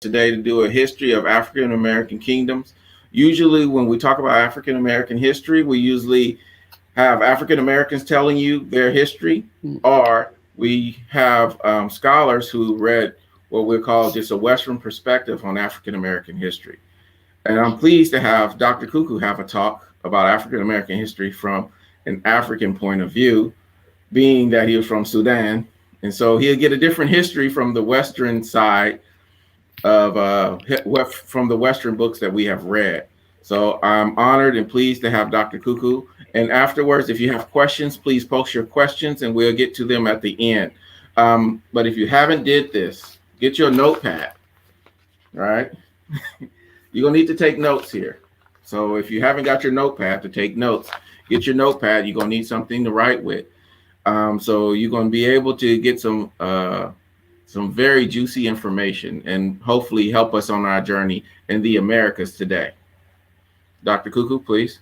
today to do a history of African American kingdoms. Usually, when we talk about African American history, we usually have African Americans telling you their history, or we have scholars who read what we call just a Western perspective on African American history. And I'm pleased to have Dr. Kuku have a talk about African American history from an African point of view, being that he was from Sudan. And so he'll get a different history from the Western side of from the Western books that we have read. So I'm honored and pleased to have Dr. Kuku. And afterwards, if you have questions, please post your questions and we'll get to them at the end. But if you haven't did this, get your notepad, right? You're gonna need to take notes here. So if you haven't got your notepad to take notes, get your notepad. You're gonna need something to write with. So you're gonna be able to get some very juicy information and hopefully help us on our journey in the Americas today. Dr. Kuku, please.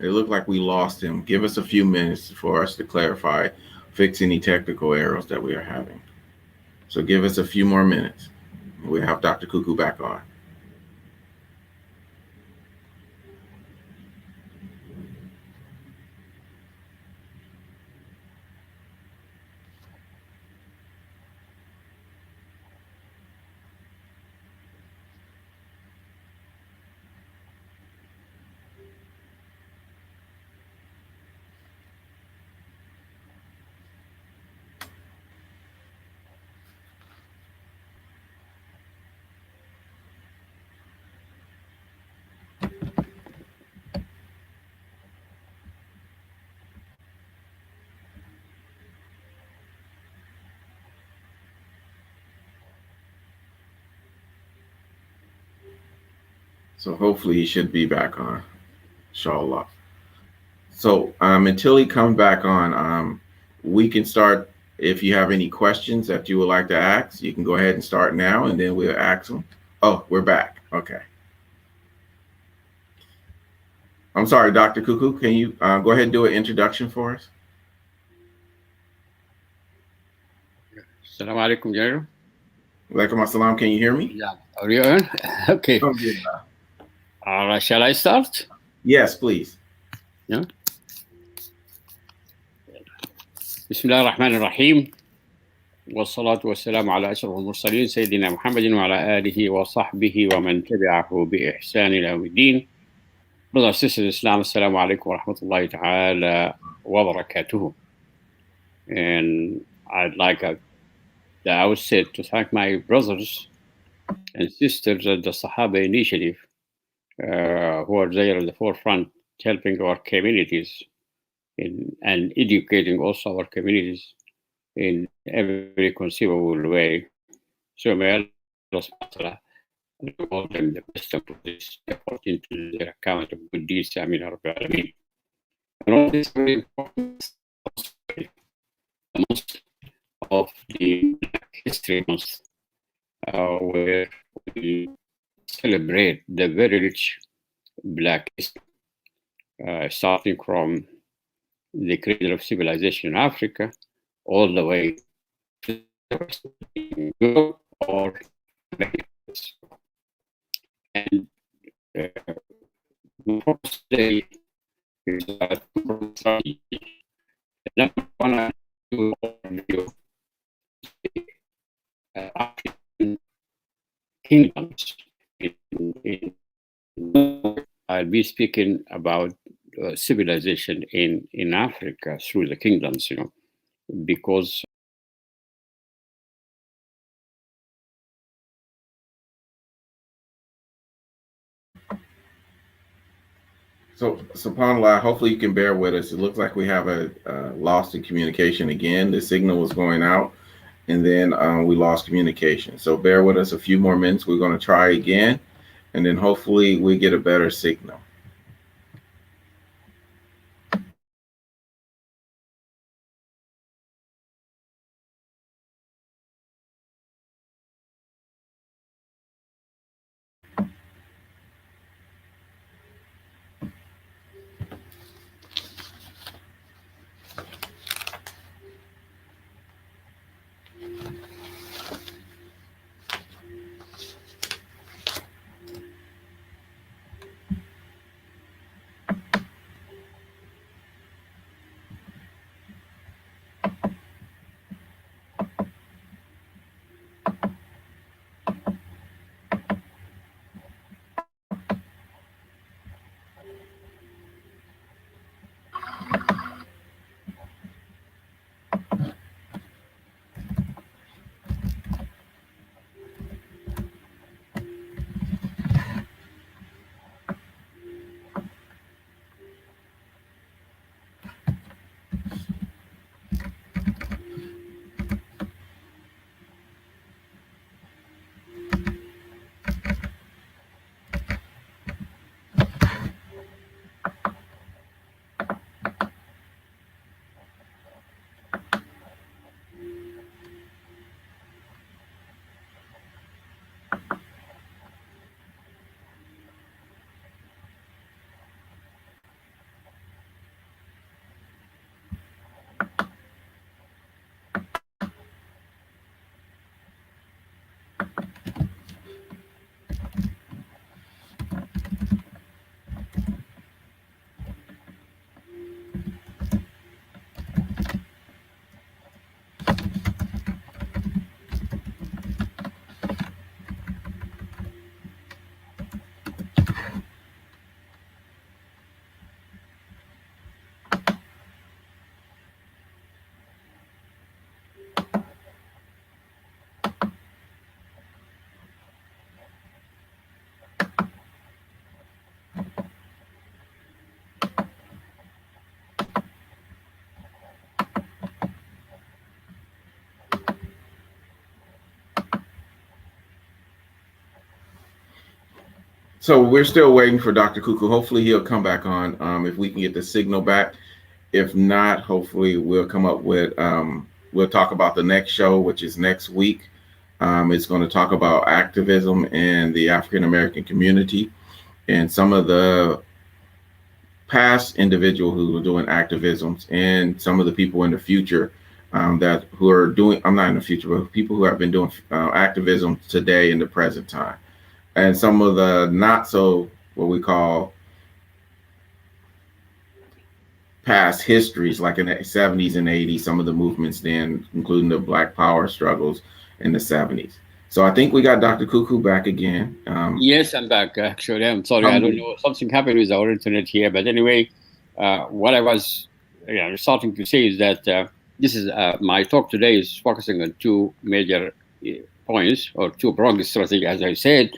It looked like we lost him. Give us a few minutes for us to clarify, fix any technical errors that we are having. So give us a few more minutes. We'll have Dr. Kuku back on. So hopefully he should be back on, inshallah. So until he comes back on, we can start. If you have any questions that you would like to ask, you can go ahead and start now, and then we'll ask them. Oh, we're back. Okay. I'm sorry, Dr. Kuku. Can you go ahead and do an introduction for us? Assalamu alaikum, General. Walaikum assalam. Can you hear me? Yeah. Are you on? Okay. Oh, good. Shall I start? Yes, please. Yeah. بسم الله الرحمن الرحيم والصلاة والسلام على أشرف المرسلين سيدنا محمد وعلى آله وصحبه ومن تبعه بإحسان إلى يوم الدين. Brothers and sisters in Islam, Assalamu alaikum wa rahmatullahi ta'ala wa barakatuhu. And I'd like at the outset to thank my brothers and sisters at the Sahaba Initiative who are there at the forefront helping our communities and educating also our communities in every conceivable way. So may Allah reward them the best of this effort into their account of good deeds. Amin Rabbil Alameen. And all this very important the month of the Black History Month, where we celebrate the very rich Black history, starting from the Cradle of Civilization in Africa, all the way to Europe or Americas. And today is number one overview African kingdoms. I'll be speaking about civilization in Africa through the kingdoms, because So, subhanAllah, hopefully you can bear with us. It looks like we have a lost in communication again. The signal was going out, and then we lost communication. So bear with us a few more minutes. We're going to try again, and then hopefully we get a better signal. So we're still waiting for Dr. Cuckoo. Hopefully he'll come back on if we can get the signal back. If not, hopefully we'll come up with we'll talk about the next show, which is next week. It's going to talk about activism in the African American community and some of the past individuals who are doing activisms and some of the people in the future that who are doing. I'm not in the future, but people who have been doing activism today in the present time, and some of the not so what we call past histories, like in the 70s and 80s, some of the movements then, including the Black Power struggles in the 70s. So I think we got Dr. Cuckoo back again. Yes, I'm back. Actually, I'm sorry. I don't know. Something happened with our internet here. But anyway, what I was starting to say is that this is my talk today is focusing on two major points or two-pronged strategy, as I said.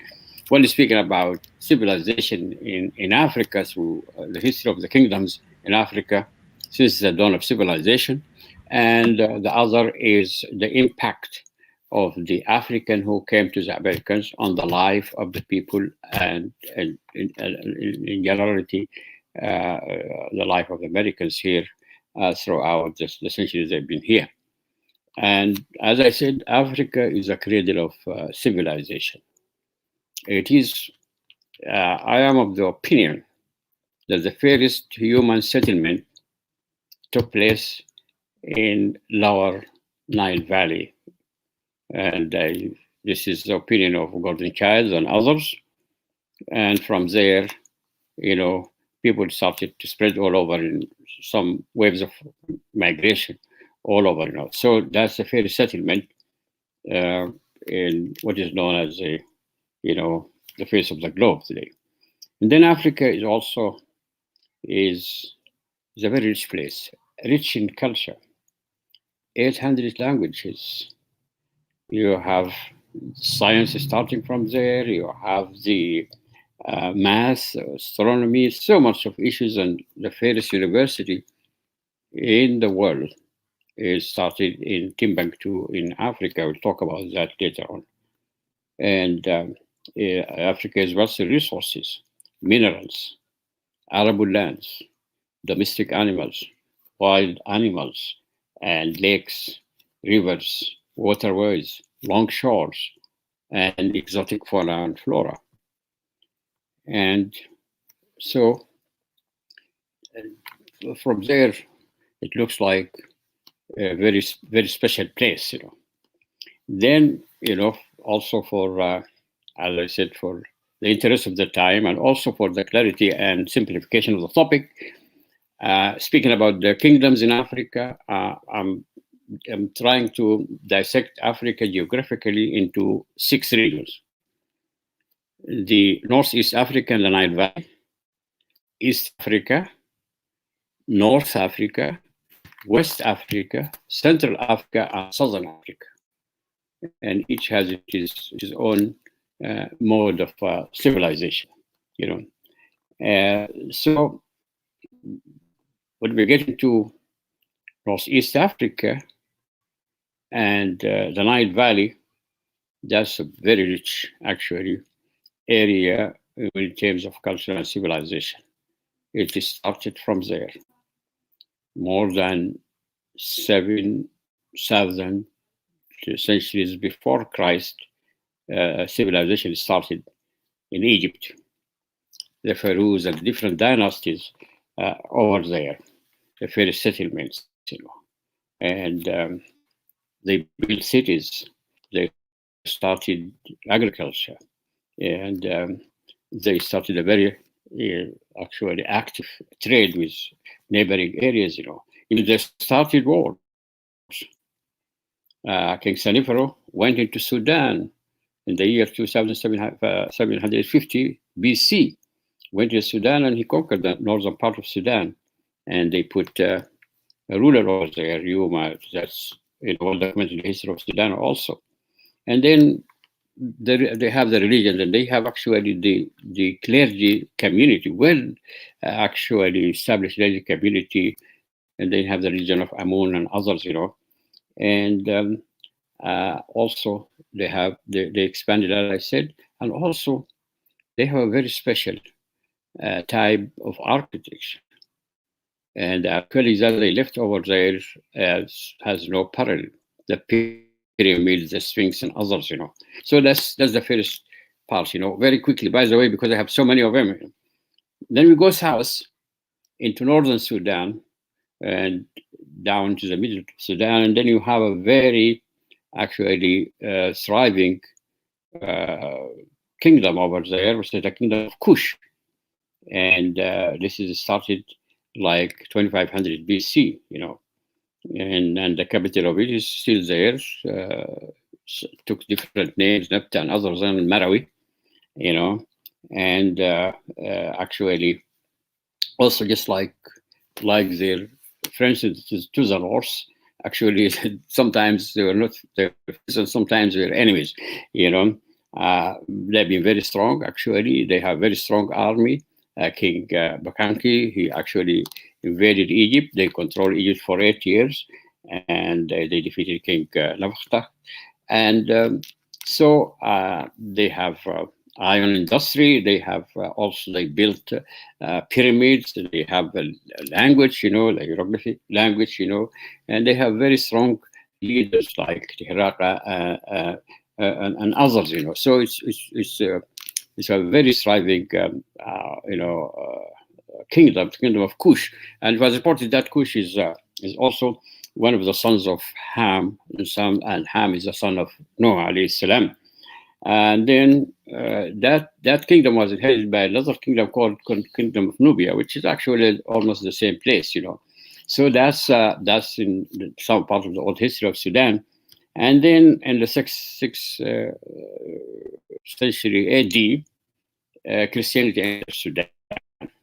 One is speaking about civilization in Africa through the history of the kingdoms in Africa since the dawn of civilization. And the other is the impact of the African who came to the Americans on the life of the people and in generality, the life of the Americans here throughout the centuries they've been here. And as I said, Africa is a cradle of civilization. It is, I am of the opinion that the first human settlement took place in lower Nile Valley. And this is the opinion of Gordon Childs and others. And from there, people started to spread all over in some waves of migration all over. So that's the first settlement in what is known as the face of the globe today. And then Africa is also is a very rich place, rich in culture, 800 languages. You have science starting from there. You have the math, astronomy, so much of issues, and the first university in the world is started in Timbuktu in Africa. We'll talk about that later on. And Africa has vast resources, minerals, arable lands, domestic animals, wild animals, and lakes, rivers, waterways, long shores, and exotic fauna and flora. And so from there, it looks like a very, very special place, Then, also for, as I said, for the interest of the time and also for the clarity and simplification of the topic, speaking about the kingdoms in Africa, I'm trying to dissect Africa geographically into 6 regions. The Northeast Africa and the Nile Valley, East Africa, North Africa, West Africa, Central Africa, and Southern Africa. And each has its own mode of civilization, So when we get into Northeast Africa and the Nile Valley, that's a very rich, actually, area in terms of culture and civilization. It started from there. More than 7,000 centuries before Christ, civilization started in Egypt. The pharaohs and different dynasties over there, the first settlements, and they built cities. They started agriculture, and they started a very actually active trade with neighboring areas. Even they started wars. King Senefero went into Sudan in the year 2750 BC. Went to Sudan and he conquered the northern part of Sudan, and they put a ruler over there, Yuma. That's well documented in the history of Sudan also. And then they have the religion, and they have actually the clergy community, actually established clergy community, and they have the religion of Amun and others, And also they expanded, as I said, and also they have a very special type of architecture. And actually that they left over there has no parallel. The pyramids, the Sphinx, and others, So that's the first part, Very quickly, by the way, because I have so many of them. Then we go south into northern Sudan and down to the middle of Sudan, and then you have a very actually thriving kingdom over there, which is the kingdom of Kush. And this is started like 2500 BC, and the capital of it is still there. Took different names, Nepta and others, and Marawi, and actually also just like their friends to the north, actually sometimes they were not their friends and sometimes they were enemies, They've been very strong, actually. They have very strong army. King Bakanki, he actually invaded Egypt. They controlled Egypt for 8 years, and they defeated King Nabakta. And so they have iron industry. They have also, they built pyramids. They have a language, the hieroglyphic language, and they have very strong leaders like Tihraka and others, So it's a very thriving, kingdom of Kush. And it was reported that Kush is also one of the sons of Ham, and Ham is the son of Noah alayhi salam. And then that kingdom was inherited by another kingdom called Kingdom of Nubia, which is actually almost the same place, So that's in some part of the old history of Sudan. And then in the 6th century AD, Christianity entered Sudan,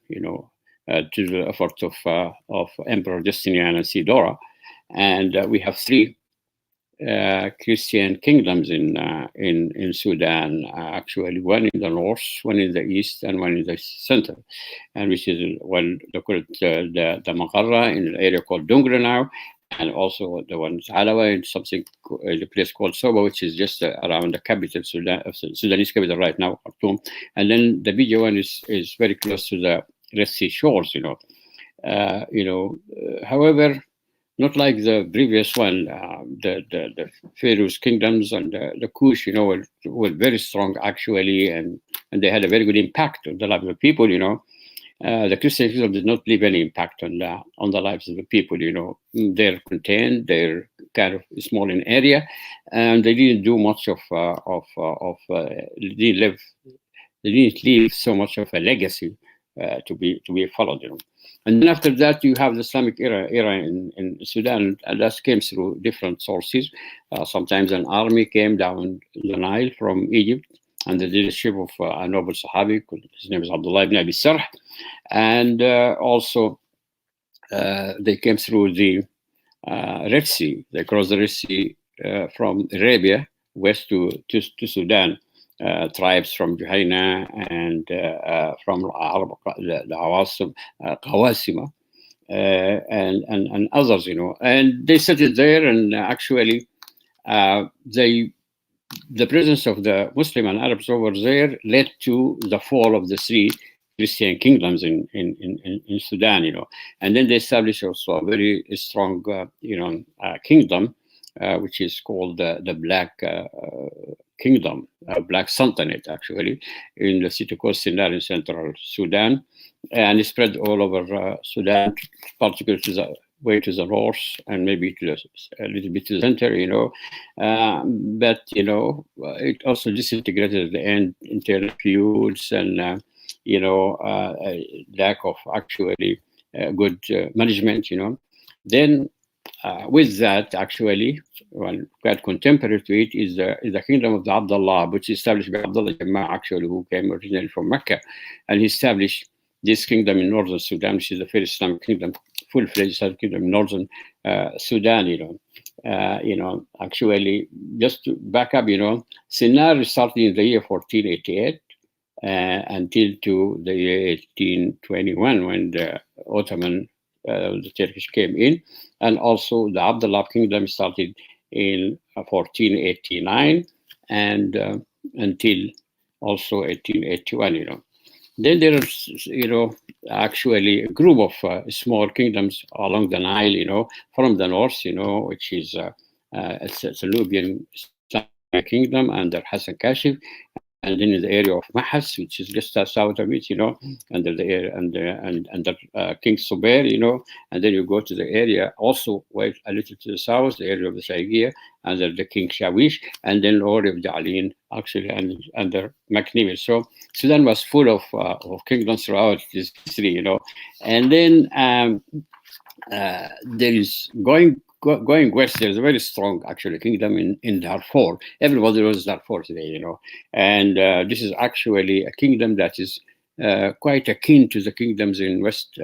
to the effort of Emperor Justinian and Theodora. And we have 3 Christian kingdoms in Sudan. Actually, one in the north, one in the east, and one in the center, and which is one they call it the Makarra in an area called Dungra now, and also the one Alawa in something the place called Soba, which is just around the capital Sudan, Sudanese capital right now, Khartoum, and then the bigger one is very close to the Red Sea shores. However, not like the previous one, the Pharaoh's kingdoms and the Kush, were very strong actually, and they had a very good impact on the lives of the people. The Christian kingdom did not leave any impact on the lives of the people. They're contained, they're kind of small in area, and they didn't do much they didn't leave so much of a legacy to be followed. And then after that, you have the Islamic era in Sudan, and that came through different sources. Sometimes an army came down the Nile from Egypt under the leadership of a noble Sahabi, his name is Abdullah ibn Abi Sarh. And also they came through the Red Sea. They crossed the Red Sea from Arabia west to Sudan. Tribes from Juhayna and from the Qawasima and others, and they settled there. And actually, the presence of the Muslim and Arabs over there led to the fall of the three Christian kingdoms in Sudan, and then they established also a very strong, kingdom, which is called the Black Kingdom, Black Sultanate, actually, in the city called Sinnar in central Sudan, and it spread all over Sudan, particularly to the way to the north and maybe a little bit to the center, but it also disintegrated at the end, internal feuds and lack of actually good management, Then with that, actually, quite contemporary to it is the kingdom of the Abdullah, which is established by Abdullah Jammah, actually, who came originally from Mecca, and he established this kingdom in northern Sudan, which is the first Islamic kingdom, full-fledged Islamic kingdom in northern Sudan. Actually, just to back up, Sinnar started in the year 1488 until to the year 1821 when the Ottoman, the Turkish came in, and also the Abdullah kingdom started in 1489 and until also 1881. Then there's, actually a group of small kingdoms along the Nile, from the north, which is it's a Nubian kingdom under Hassan Kashif, and then in the area of Mahas, which is just south of it, under the area under King Subair, and then you go to the area also a little to the south, the area of the Shaigia, under the King Shawish, and then all of the Aliin, actually, under McNeil. So Sudan was full of kingdoms throughout this history, and then there is going west, there's a very strong actually kingdom in Darfur. Everybody knows Darfur today, and this is actually a kingdom that is quite akin to the kingdoms in West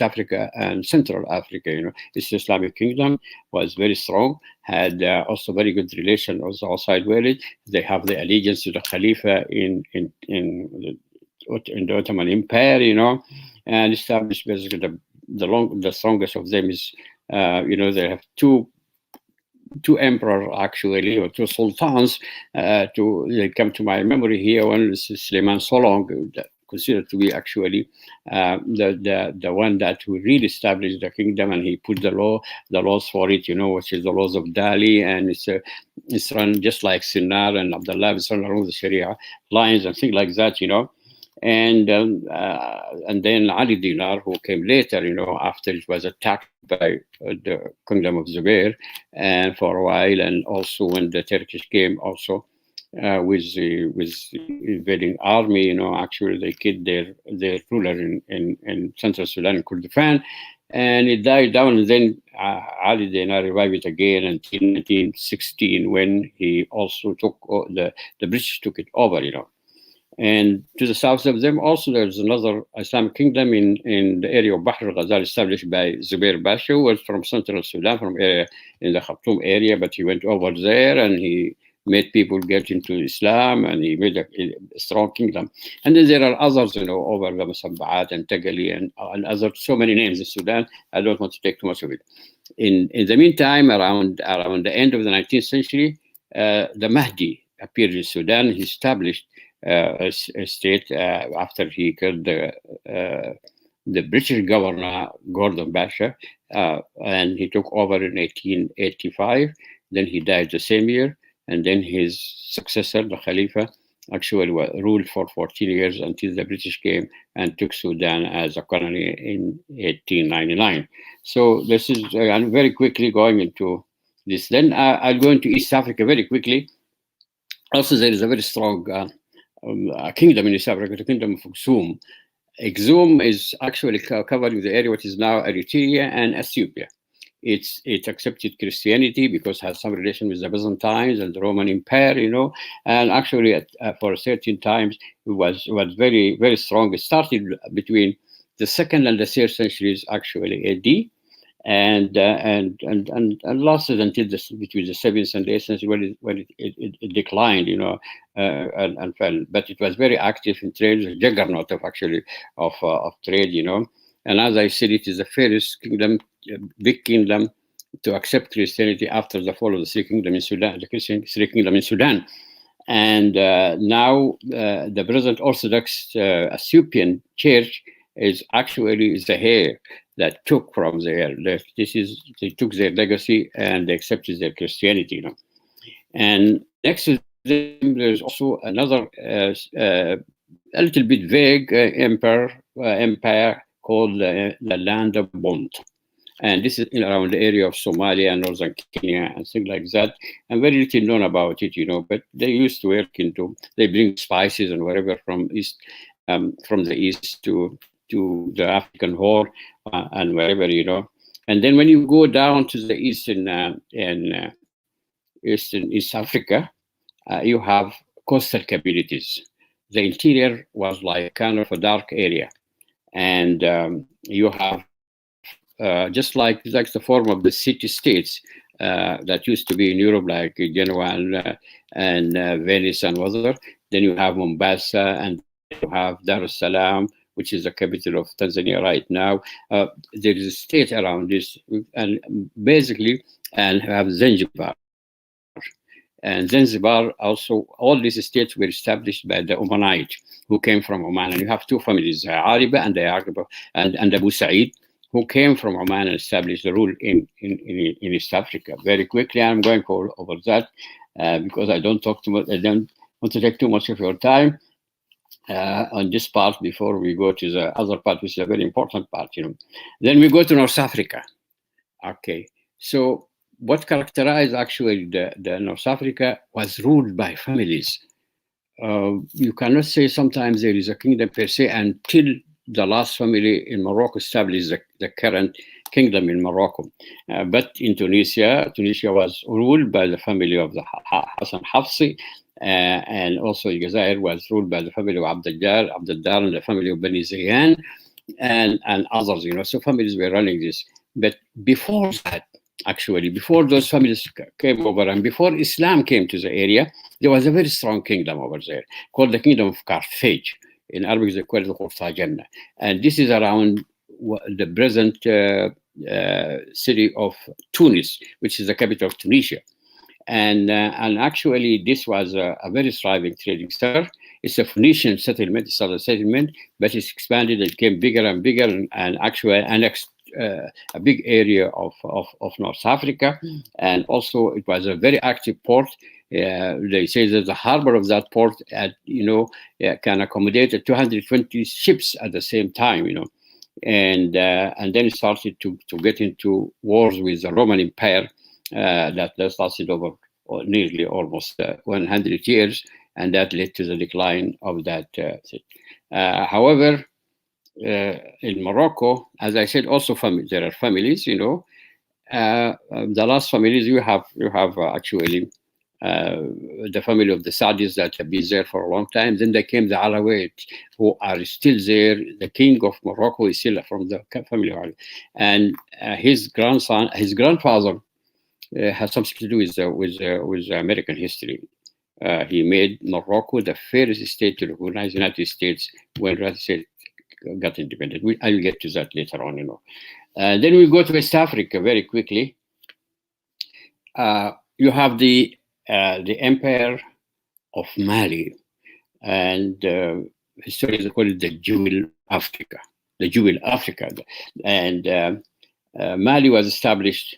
Africa and Central Africa. This Islamic kingdom was very strong, had also very good relation with the outside world. They have the allegiance to the Khalifa in the Ottoman Empire, and established basically the strongest of them is. They have two emperors actually, or two sultans. They come to my memory here. One is Suleiman Solong, considered to be actually the one that who really established the kingdom, and he put the laws for it, which is the laws of Dali, and it's run just like Sinnar and Abdullah. It's run along the Sharia lines and things like that, And then Ali Dinar, who came later, after it was attacked by the kingdom of Zubair, and for a while, and also when the Turkish came, also with the invading army, actually they killed their ruler in central Sudan, in Kurdistan, and it died down. And then Ali Dinar revived it again until 1916, when he also took the British took it over, And to the south of them, also there's another Islamic kingdom in the area of Bahr al-Ghazal, established by Zubair Basha, who was from central Sudan, from area in the Khartoum area, but he went over there and he made people get into Islam, and he made a strong kingdom. And then there are others, over the Musabbaat and Tagali and other, so many names in Sudan. I don't want to take too much of it. In the meantime, around the end of the 19th century, the Mahdi appeared in Sudan. He established a state after he killed the British governor Gordon Basha, and he took over in 1885. Then he died the same year, and then his successor, the Khalifa, actually ruled for 14 years until the British came and took Sudan as a colony in 1899. So this is, I'm very quickly going into this. Then I'll go into East Africa very quickly. Also, there is a very strong kingdom in East Africa, the kingdom of Aksum. Aksum is actually covering the area which is now Eritrea and Ethiopia. It accepted Christianity because it has some relation with the Byzantines and the Roman Empire, and actually for certain times it was very, very strong. It started between the 2nd and the 3rd centuries, actually AD, and lasted until between the 7th and 8th century when it declined, and fell. But it was very active in trade, a juggernaut of trade, And as I said, it is the first kingdom, big kingdom, to accept Christianity after the fall of the three kingdoms in Sudan, the Christian three kingdoms in Sudan. And now the present Orthodox Ethiopian Church is actually the heir that took from there. They took their legacy and they accepted their Christianity. And next to them, there's also another a little bit vague empire called the Land of Bond. And this is around the area of Somalia and northern Kenya and things like that. And very little known about it, but they used to work they bring spices and whatever from the east to the African Horn and wherever, And then when you go down to the east in East Africa, you have coastal communities. The interior was like kind of a dark area. And you have just like the form of the city-states that used to be in Europe, like Genoa and Venice and other. Then you have Mombasa, and you have Dar es Salaam, which is the capital of Tanzania right now. There is a state around this, and basically, and have Zanzibar. And Zanzibar also, all these states were established by the Omanite who came from Oman. And you have two families, Ariba and the Ariba and Abu Sa'id, who came from Oman and established the rule in East Africa. Very quickly, I'm going over that because I don't talk too much. I don't want to take too much of your time on this part before we go to the other part, which is a very important part. Then we go to North Africa. Okay, so what characterized actually the North Africa was ruled by families. You cannot say sometimes there is a kingdom per se until the last family in Morocco established the current kingdom in Morocco. But in Tunisia was ruled by the family of the Hassan Hafsi, and also Algeria was ruled by the family of Abdeldar and the family of Bani Zayan and others, So families were running this. But before that, actually, before those families came over and before Islam came to the area, there was a very strong kingdom over there called the Kingdom of Garfage. In Arabic, they call it Jannah. And this is around the present city of Tunis, which is the capital of Tunisia. And actually, this was a very thriving trading center. It's a Phoenician settlement, it's not a settlement, but it's expanded and became bigger and bigger and actually annexed a big area of North Africa. And also, it was a very active port. They say that the harbor of that port can accommodate 220 ships at the same time, and then it started to get into wars with the Roman Empire that lasted over nearly almost 100 years, and that led to the decline of that city. However, in Morocco, as I said, also there are families, the last families you have actually the family of the Saudis that have been there for a long time. Then there came the Alawite, who are still there. The king of Morocco is still from the family of Ali. And his grandfather has something to do with American history. He made Morocco the first state to recognize the United States when the United States got independent. I'll get to that later on, Then we go to West Africa very quickly. You have the Empire of Mali, and historians call it the Jewel Africa. The Jewel Africa, and Mali was established,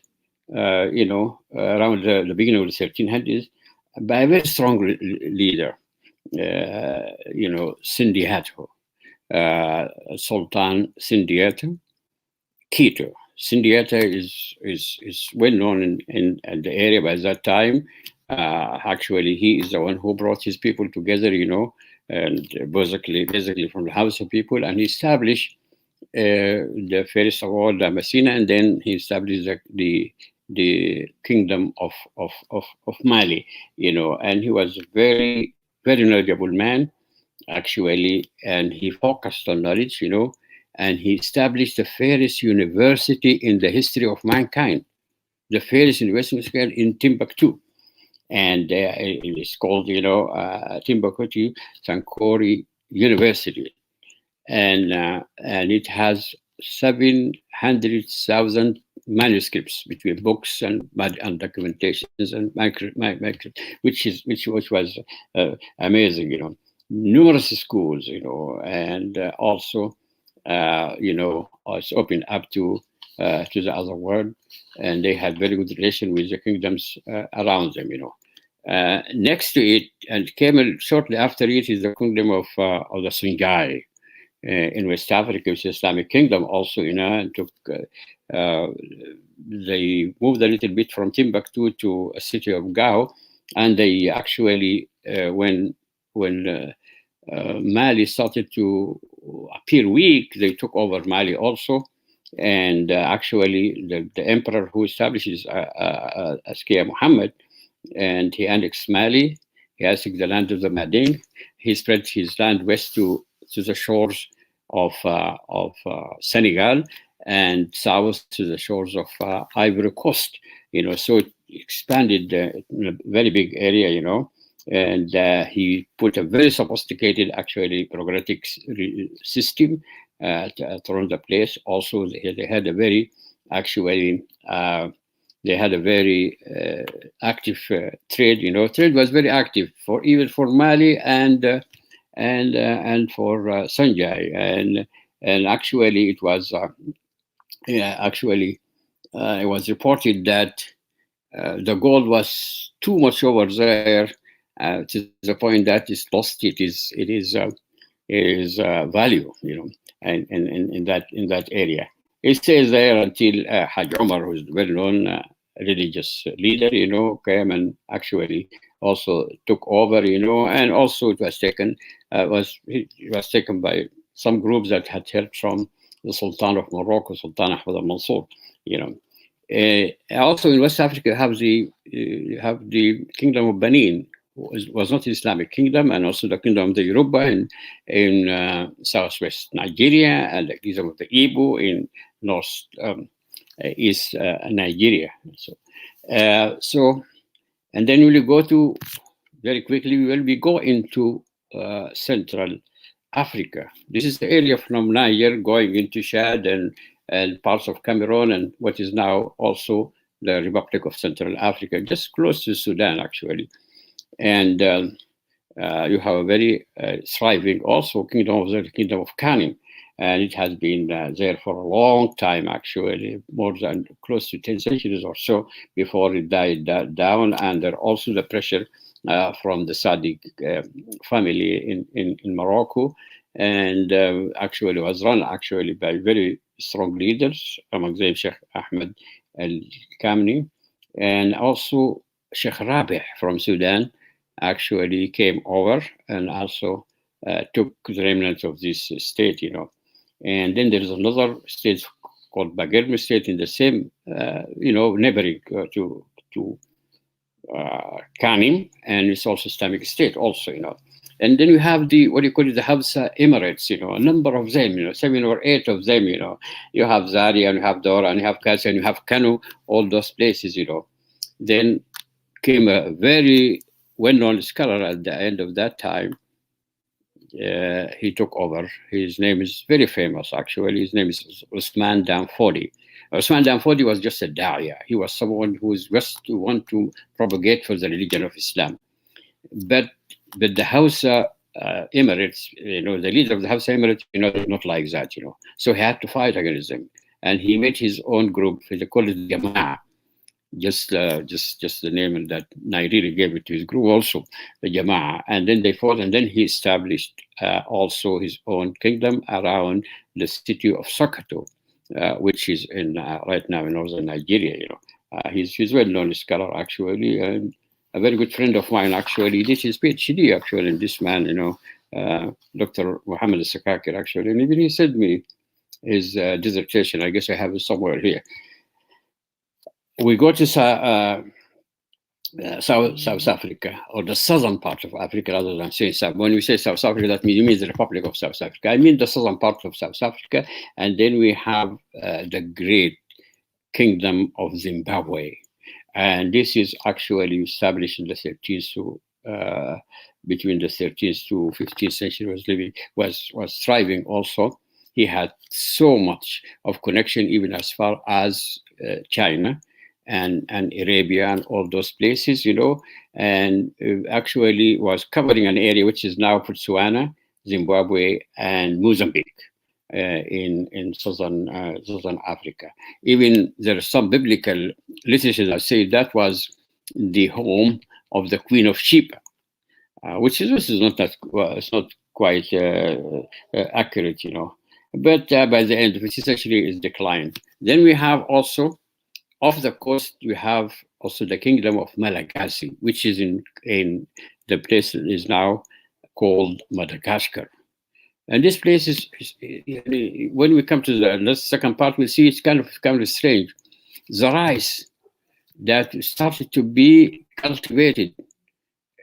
around the beginning of the 1300s by a very strong leader, Sindiato, Sultan Sindiato Quito. Sindiata is well known in the area by that time. Actually, he is the one who brought his people together, and basically from the house of people, and he established the first of all the Messina, and then he established the kingdom of Mali, and he was a very, very knowledgeable man, actually, and he focused on knowledge, and he established the first university in the history of mankind, the first university in Timbuktu. And it's called, Timbuktu Sankore University. And it has 700,000 manuscripts between books and documentations and which was amazing, numerous schools, and also it's open up to the other world, and they had very good relation with the kingdoms around them, Next to it, and came shortly after it, is the kingdom of the Songhai in West Africa, which is Islamic kingdom also, and took. They moved a little bit from Timbuktu to a city of Gao, and they actually when Mali started to appear weak, they took over Mali also, and actually the emperor who establishes Askia Muhammad, and he annexed Mali. He annexed the land of the Mading. He spread his land west to the shores of Senegal, and south to the shores of Ivory Coast. So it expanded in a very big area. And he put a very sophisticated, actually, bureaucratic system to run the place. Also, they had a very, actually, they had a very active trade. Trade was very active even for Mali and for Sanjay, and actually it was it was reported that the gold was too much over there. To the point that it's lost it is value, and in that area. It stays there until Haj Omar, who's a well-known religious leader, came and actually also took over, and also it was taken by some groups that had help from the Sultan of Morocco, Sultan Ahmad al-Mansur, Also in West Africa, you have the Kingdom of Benin, was not an Islamic kingdom, and also the Kingdom of the Yoruba in southwest Nigeria, and the Kingdom of the Igbo in east Nigeria. So, and then we'll go to, very quickly, we go into Central Africa. This is the area from Niger going into Chad and parts of Cameroon and what is now also the Republic of Central Africa, just close to Sudan, actually. And you have a very thriving also kingdom of the Kingdom of Kanem, and it has been there for a long time, actually, more than close to 10 centuries or so before it died down. And there also the pressure from the Sadiq family in Morocco, and actually was run by very strong leaders, among them Sheikh Ahmed al-Kamni, and also Sheikh Rabih from Sudan actually came over and also took the remnants of this state, And then there's another state called Baguirmi state in the same, neighboring to Kanim, and it's also Islamic State also, And then you have the, what do you call it, the Hausa Emirates, a number of them, 7 or 8 of them, You have Zaria, and you have Dora, and you have Kasi, and you have Kanu, all those places, Then came a very well-known scholar at the end of that time. He took over. His name is very famous, actually. His name is Usman Danfodi. Usman Danfodi was just a da'iyah. He was someone who was just to want to propagate for the religion of Islam. But the Hausa Emirates, the leader of the Hausa Emirates, did not like that, So he had to fight against them. And he made his own group. They called it Jama'ah. Just the name that Nairi gave it to his group also, the Jama'ah. And then they fought, and then he established also his own kingdom around the city of Sokoto, which is in right now in northern Nigeria. He's well-known scholar, actually, and a very good friend of mine, actually. He did his PhD, actually, in this man, Dr. Muhammad Sakakir, actually. And even he sent me his dissertation. I guess I have it somewhere here. We go to South Africa, or the southern part of Africa, rather than saying South. When we say South Africa, that means the Republic of South Africa. I mean the southern part of South Africa, and then we have the great kingdom of Zimbabwe, and this is actually established in the 13th to between the 13th to 15th century. Was thriving also. He had so much of connection, even as far as China. And Arabia and all those places, and actually was covering an area which is now Botswana, Zimbabwe, and Mozambique in southern Africa. Even there is some biblical literature that say that was the home of the Queen of Sheba, which is not that it's not quite accurate, But by the end, which essentially is declined. Then we have also. Off the coast, we have also the kingdom of Malagasy, which is in the place that is now called Madagascar. And this place is when we come to the second part, we see it's kind of strange. The rice that started to be cultivated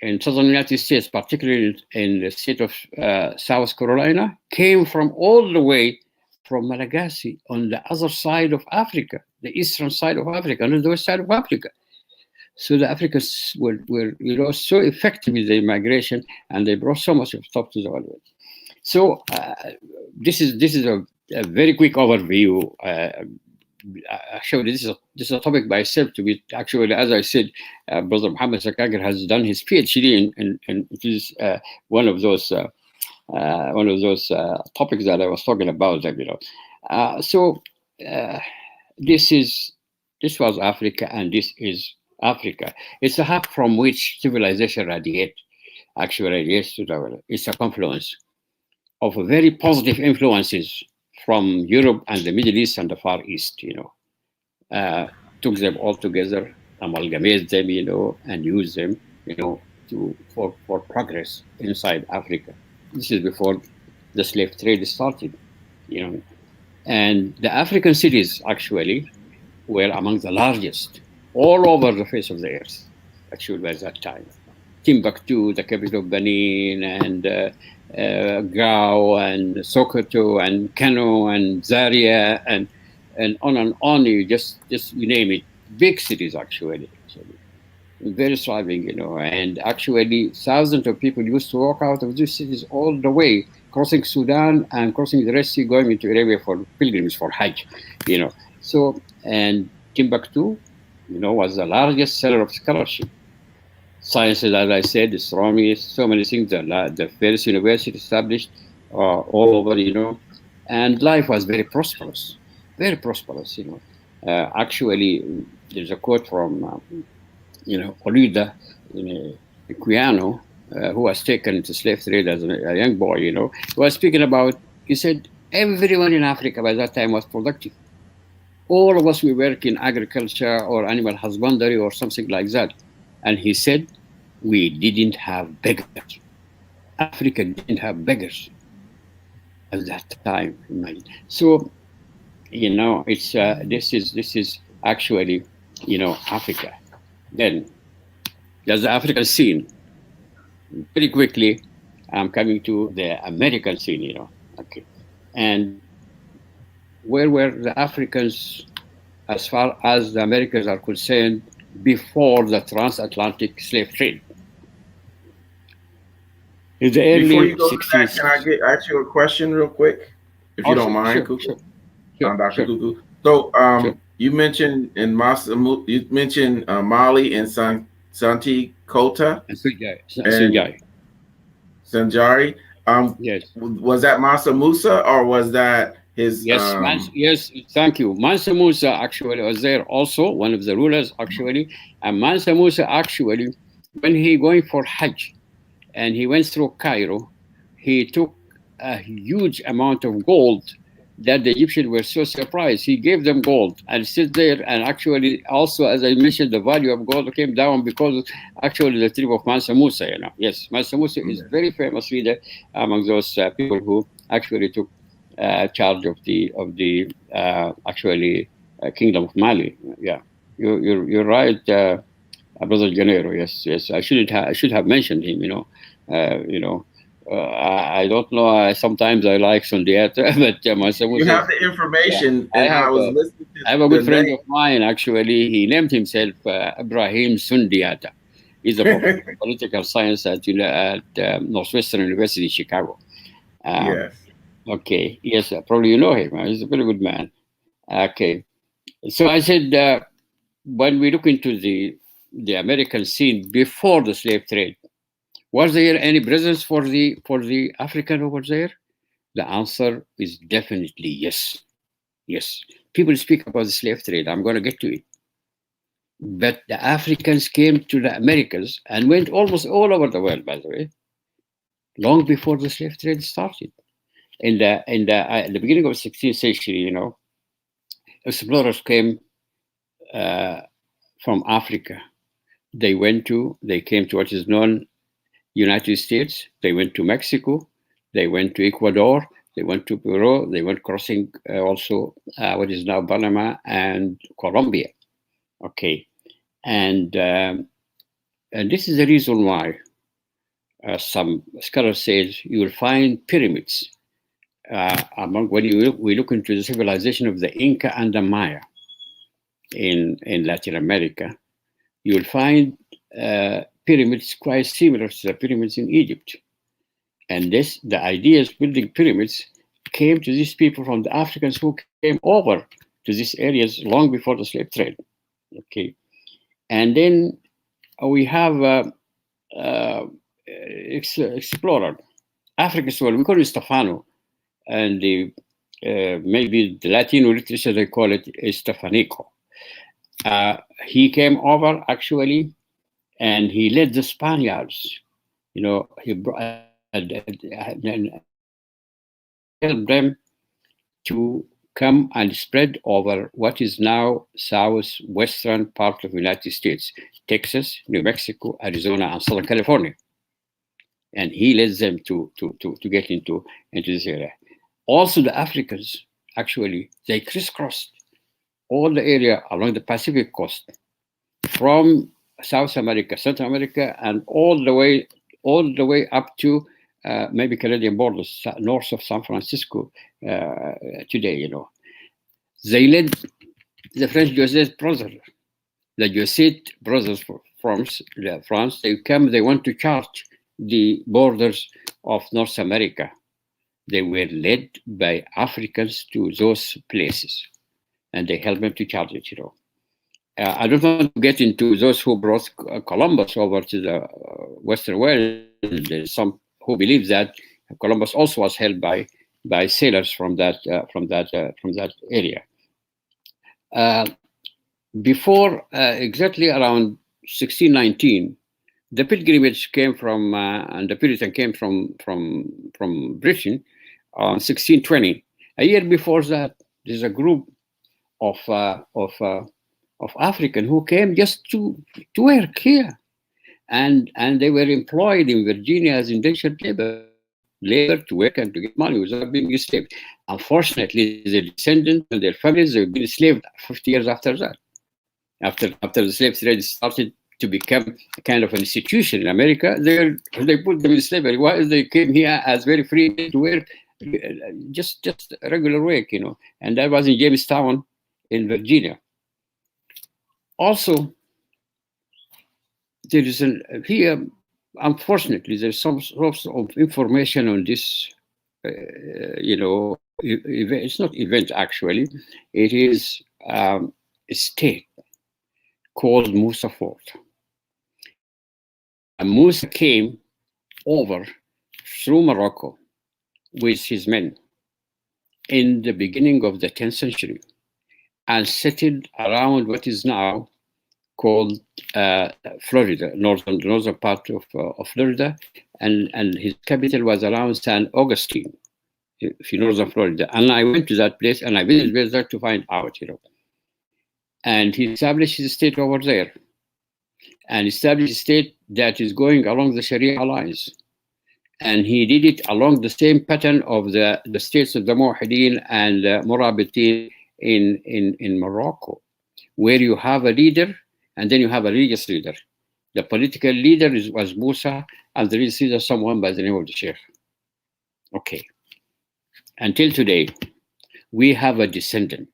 in southern United States, particularly in the state of South Carolina, came from all the way from Malagasy on the other side of Africa, the eastern side of Africa, on the west side of Africa. So the Africans were so effective with the migration, and they brought so much of stuff to the world. So this is a very quick overview. Actually, this is a topic by itself. To be actually, as I said, Brother Muhammad Sakakir has done his PhD, and it is one of those topics that I was talking about. So this was Africa, and this is Africa. It's a hub from which civilization radiates to the world. It's a confluence of very positive influences from Europe and the Middle East and the Far East. Took them all together, amalgamate them, and use them, for progress inside Africa. This is before the slave trade started, And the African cities actually were among the largest all over the face of the earth, actually, by that time. Timbuktu, the capital of Benin, and Gao, and Sokoto, and Kano, and Zaria, and on. You just you name it. Big cities, actually. Very thriving, and actually thousands of people used to walk out of these cities all the way, crossing Sudan and crossing the Red Sea, going into Arabia for pilgrims, for Hajj, So, and Timbuktu, was the largest seller of scholarship. Sciences, as I said, astronomy, so many things. The first university established all over, and life was very prosperous, Actually, there's a quote from Olida, Equiano, who was taken into slave trade as a young boy, he was speaking about, he said, everyone in Africa by that time was productive. All of us, we work in agriculture or animal husbandry or something like that. And he said, we didn't have beggars. Africa didn't have beggars at that time. So, it's this is actually, Africa. Then That's the African scene. Very quickly, I'm coming to the American scene, you know. Okay. And where were the Africans as far as the Americans are concerned before the transatlantic slave trade? In the Before you early go to that, 16th. can I ask you a question real quick, if you Oh, don't sure, mind, sure, Kuku? sure, sure, Dr. sure, Kuku. So, sure. you mentioned you mentioned Mali and Santi Kota And Sunjai, and Sunjai. Sanjari. Yes. Was that Masa Musa or was that his? Yes, yes, thank you. Mansa Musa actually was there also, one of the rulers actually. And Mansa Musa actually, when he going for Hajj and he went through Cairo, he took a huge amount of gold that the Egyptians were so surprised. He gave them gold and sit there. And actually, also, as I mentioned, the value of gold came down because actually the trip of Mansa Musa, you know. Yes, Mansa Musa is very famous leader among those people who actually took charge of the actually kingdom of Mali. Yeah, you're right, Brother Janero. Yes, yes. I should have mentioned him. You know. I don't know. Sometimes I like Sundiata, but Mansa You Musa. have the Yeah, information, I and I have. was listening I have to a the good friend name. of mine. Actually, he named himself Ibrahim Sundiata. He's a professor of political science at Northwestern University, Chicago. Um, Yes. Okay. Yes, probably you know him. He's a very good man. Okay. So I said, when we look into the American scene before the slave trade, was there any presence for the African over there? The answer is definitely yes. Yes. People speak about the slave trade. I'm going to get to it. But the Africans came to the Americas and went almost all over the world, by the way, long before the slave trade started. In the beginning of the 16th century, you know, explorers came uh, from Africa. They came to what is known United States. They went to Mexico. They went to Ecuador. They went to Peru. They went crossing also what is now Panama and Colombia. Okay, and and this is the reason why some scholars says you will find pyramids among when we look into the civilization of the Inca and the Maya in Latin America. You will find pyramids quite similar to the pyramids in Egypt. And the ideas building pyramids came to these people from the Africans who came over to these areas long before the slave trade. Okay. And then we have explorer, Africans, well, we call it Stefano. And maybe the Latino literature, they call it Stefanico. He came over actually, and he led the Spaniards. You know, he brought helped them to come and spread over what is now southwestern part of the United States, Texas, New Mexico, Arizona, and Southern California. And he led them to get into this area. Also, the Africans actually they crisscrossed all the area along the Pacific coast from South America, Central America, and all the way up to maybe Canadian borders, north of San Francisco today. You know, they led the French Jesuit brothers, the Jesuit brothers from France. They want to charge the borders of North America. They were led by Africans to those places, and they helped them to charge it. You know. I don't want to get into those who brought Columbus over to the Western world. There's some who believe that Columbus also was held by sailors from that area. Before exactly around 1619, the pilgrimage came from and the Puritan came from Britain on 1620. A year before that, there's a group of African who came just to work here, and they were employed in Virginia as indentured labor to work and to get money without being enslaved. Unfortunately, their descendants and their families have been enslaved 50 years after that. After the slave trade started to become a kind of an institution in America, they put them in slavery. Why they came here as very free men to work, just regular work, And that was in Jamestown, in Virginia. Also, there is here, unfortunately, there's some sorts of information on this. It's not event actually. It is a state called Musa Fort. And Musa came over through Morocco with his men in the beginning of the 10th century and settled around what is now called Florida, northern part of Florida, and his capital was around San Augustine, if you know northern Florida. And I went to that place and I visited there to find out, And he established his state over there, and established a state that is going along the Sharia lines. And he did it along the same pattern of the states of the Muwahideen and Murabitin in Morocco, where you have a leader and then you have a religious leader. The political leader was Musa, and the religious leader someone by the name of the Sheikh. Okay. Until today, we have a descendant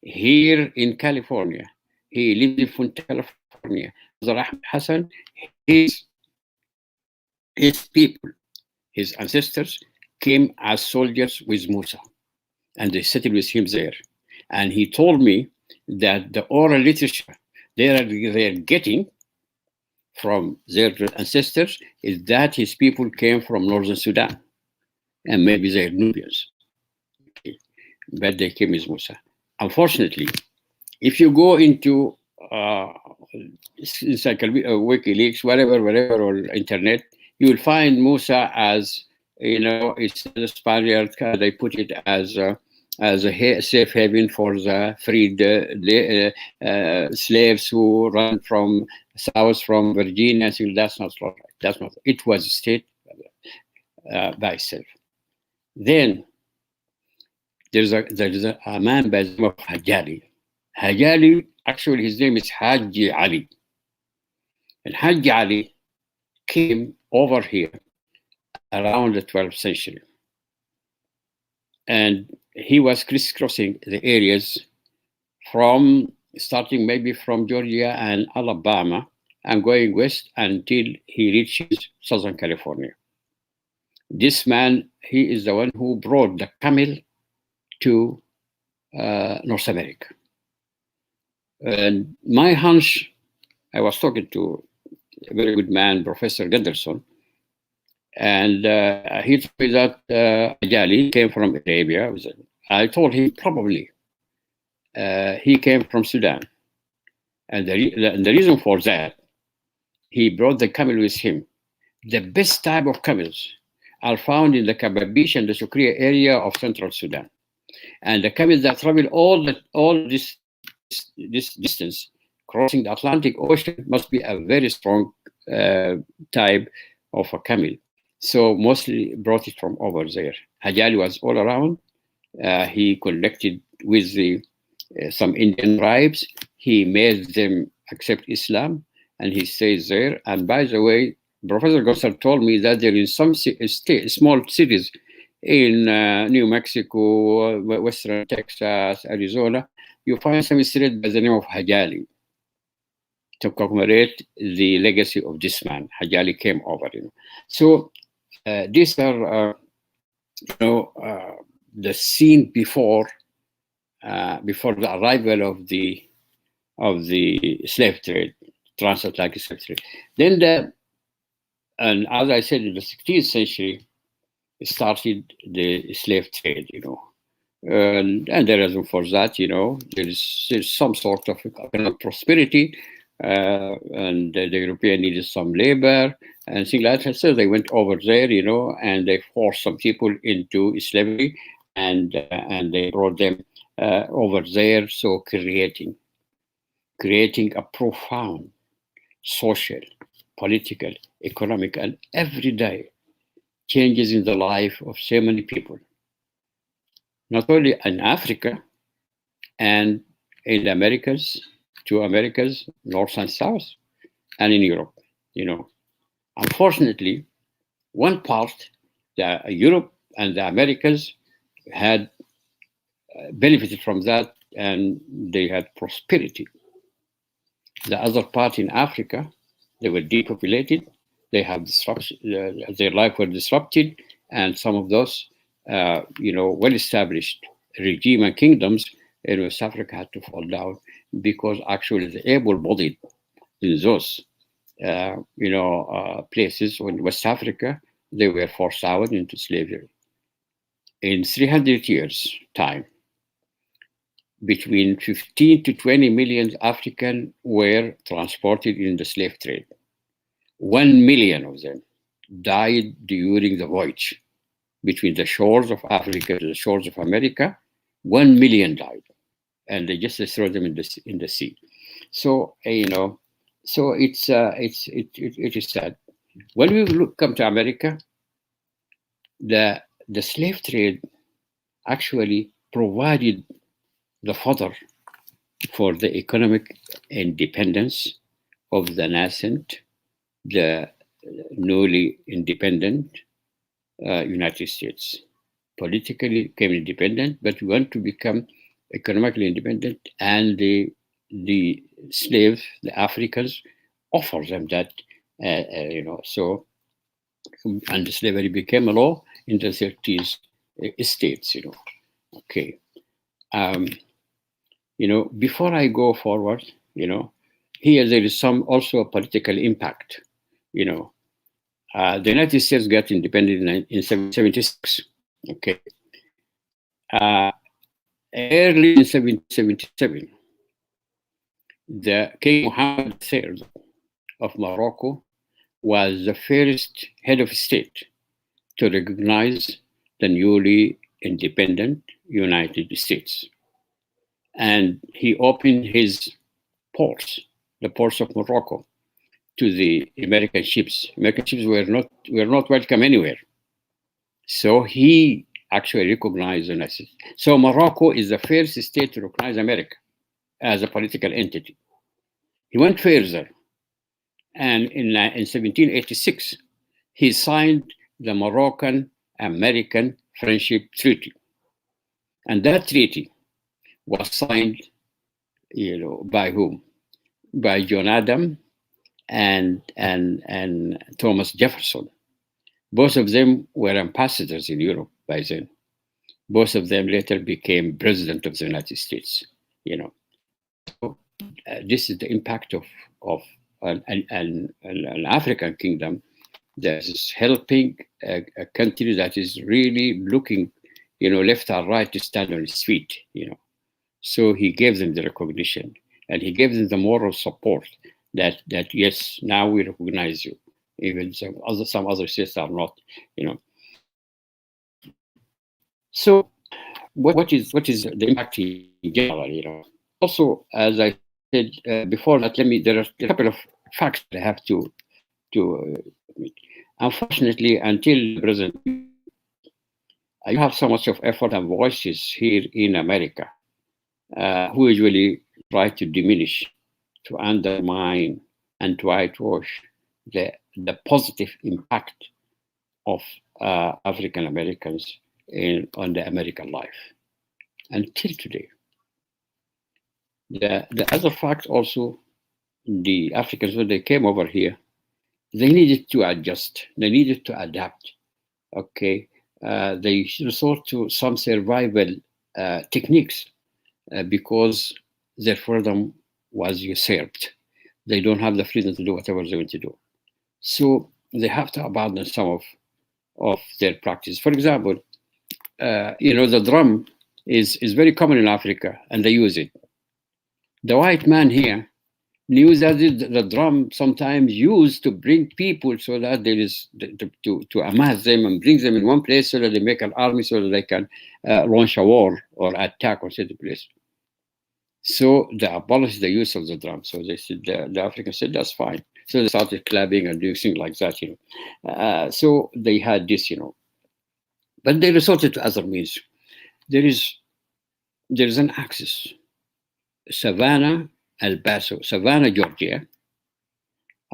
here in California. He lives in Fontaine, California. Ahmed Hassan, his people, his ancestors, came as soldiers with Musa, and they settled with him there. And he told me that the oral literature they're getting from their ancestors is that his people came from northern Sudan, and maybe they're Nubians. Okay. But they came with Musa. Unfortunately, if you go into WikiLeaks, whatever, or internet, you will find Musa as, it's the Spaniard. They put it as a safe haven for the freed slaves who run from south from Virginia. So that's not right. That's not. It was a state by itself. Then there's a man by the name of Hajali. Hajali, actually, his name is Haji Ali. And Haji Ali came over here around the 12th century. And he was crisscrossing the areas starting maybe from Georgia and Alabama and going west until he reaches Southern California. This man, he is the one who brought the camel to North America. And my hunch, I was talking to a very good man, Professor Gunderson, and he told me that Ajali came from Arabia. I told him probably he came from Sudan. And the reason for that, he brought the camel with him. The best type of camels are found in the Kababish and the Shukriya area of central Sudan. And the camels that travel all this distance, crossing the Atlantic Ocean, must be a very strong type of a camel. So mostly brought it from over there. Hajali was all around. He connected with some Indian tribes. He made them accept Islam, and he stays there. And by the way, Professor Gosser told me that there is some small cities in New Mexico, Western Texas, Arizona, you find some street by the name of Hajali to commemorate the legacy of this man. Hajali came over. So these are, the scene before the arrival of the slave trade, transatlantic slave trade. Then and as I said, in the 16th century, started the slave trade, and the reason for that, there's some sort of economic prosperity, and the European needed some labor and things like that. So they went over there, and they forced some people into slavery, and they brought them over there. So creating a profound social, political, economic, and everyday changes in the life of so many people, not only in Africa and in the Americas, two Americas, North and South, and in Europe. Unfortunately, one part, Europe and the Americans had benefited from that, and they had prosperity. The other part in Africa, they were depopulated. They have disruption. Their life were disrupted, and some of those, well-established regime and kingdoms in West Africa had to fall down because actually the able-bodied in those, places in West Africa, they were forced out into slavery. In 300 years' time, between 15 to 20 million Africans were transported in the slave trade. 1 million of them died during the voyage between the shores of Africa to the shores of America. 1 million died, and they just threw them in the sea. So so it is sad. When we come to America, the slave trade actually provided the fodder for the economic independence of the nascent, the newly independent United States. Politically became independent, but we want to become economically independent, and the slaves, the Africans, offer them that, so, and the slavery became a law in the 30s states, Okay. Before I go forward, here there is some also political impact. The United States got independent in 1776. Okay. Early in 1777, the King Mohammed III of Morocco was the first head of state to recognize the newly independent United States. And he opened his ports, the ports of Morocco, to the American ships. American ships were not welcome anywhere. So he actually recognized the United States. So Morocco is the first state to recognize America as a political entity. He went further, and in 1786, he signed the Moroccan-American Friendship Treaty. And that treaty was signed, by whom? By John Adams and Thomas Jefferson. Both of them were ambassadors in Europe by then. Both of them later became president of the United States. So, this is the impact of an African kingdom that is helping a country that is really looking, left or right to stand on its feet. So he gave them the recognition, and he gave them the moral support that yes, now we recognize you, even some other states are not. So what is the impact in general? Also, as I said before that, there are a couple of facts that I have to unfortunately, until the present, you have so much of effort and voices here in America who usually try to diminish, to undermine, and to whitewash the positive impact of African Americans on the American life until today. The other fact also, the Africans, when they came over here, they needed to adjust, they needed to adapt. Okay, they resort to some survival techniques because their freedom was usurped. They don't have the freedom to do whatever they want to do. So they have to abandon some of their practice. For example, the drum is very common in Africa, and they use it. The white man here knew that the drum sometimes used to bring people so that there is to amass them and bring them in one place so that they make an army so that they can launch a war or attack on certain place. So they abolished the use of the drum. So they said, the Africans said, that's fine. So they started clapping and doing things like that, so they had this, but they resorted to other means. There is an axis, Savannah, El Paso, Savannah, Georgia,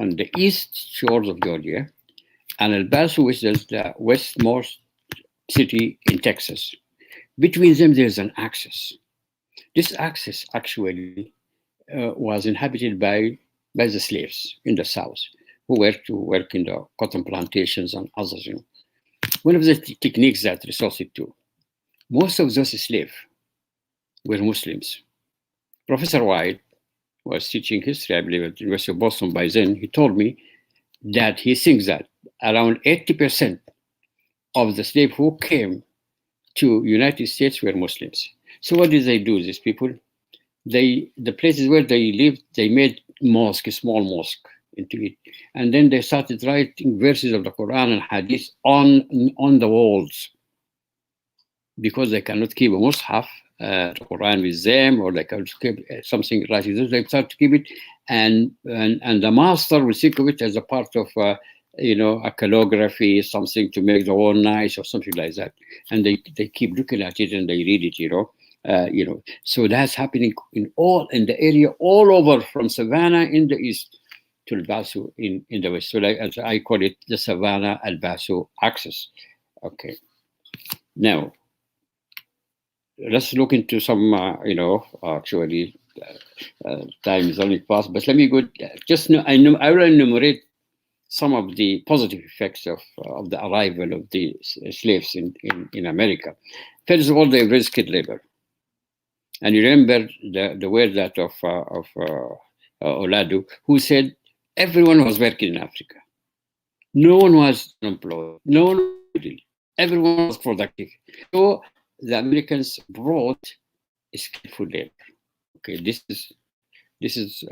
on the east shores of Georgia, and El Paso, which is the westmost city in Texas. Between them, there's an axis. This axis actually was inhabited by the slaves in the south, who were to work in the cotton plantations and others. One of the techniques that resorted to, most of those slaves were Muslims. Professor White was teaching history, I believe, at the University of Boston by then. He told me that he thinks that around 80% of the slaves who came to United States were Muslims. So what did they do, these people? The places where they lived, they made mosque, a small mosque into it. And then they started writing verses of the Quran and Hadith on the walls, because they cannot keep a mushaf, the Quran with them, or they can keep something like this. They start to keep it, and the master will think of it as a part of a calligraphy, something to make the wall nice or something like that. And they keep looking at it and they read it, So that's happening in the area all over, from Savannah in the east to El Paso in the west. So as I call it, the Savannah El Paso axis. Okay. Now, let's look into some, actually, time is only passed, but let me go, I will enumerate some of the positive effects of the arrival of the slaves in America. First of all, they were skilled labor. And you remember the word that of Oladu, who said everyone was working in Africa. No one was unemployed. No one was idle. Everyone was productive. So the Americans brought skillful labor. Okay, this is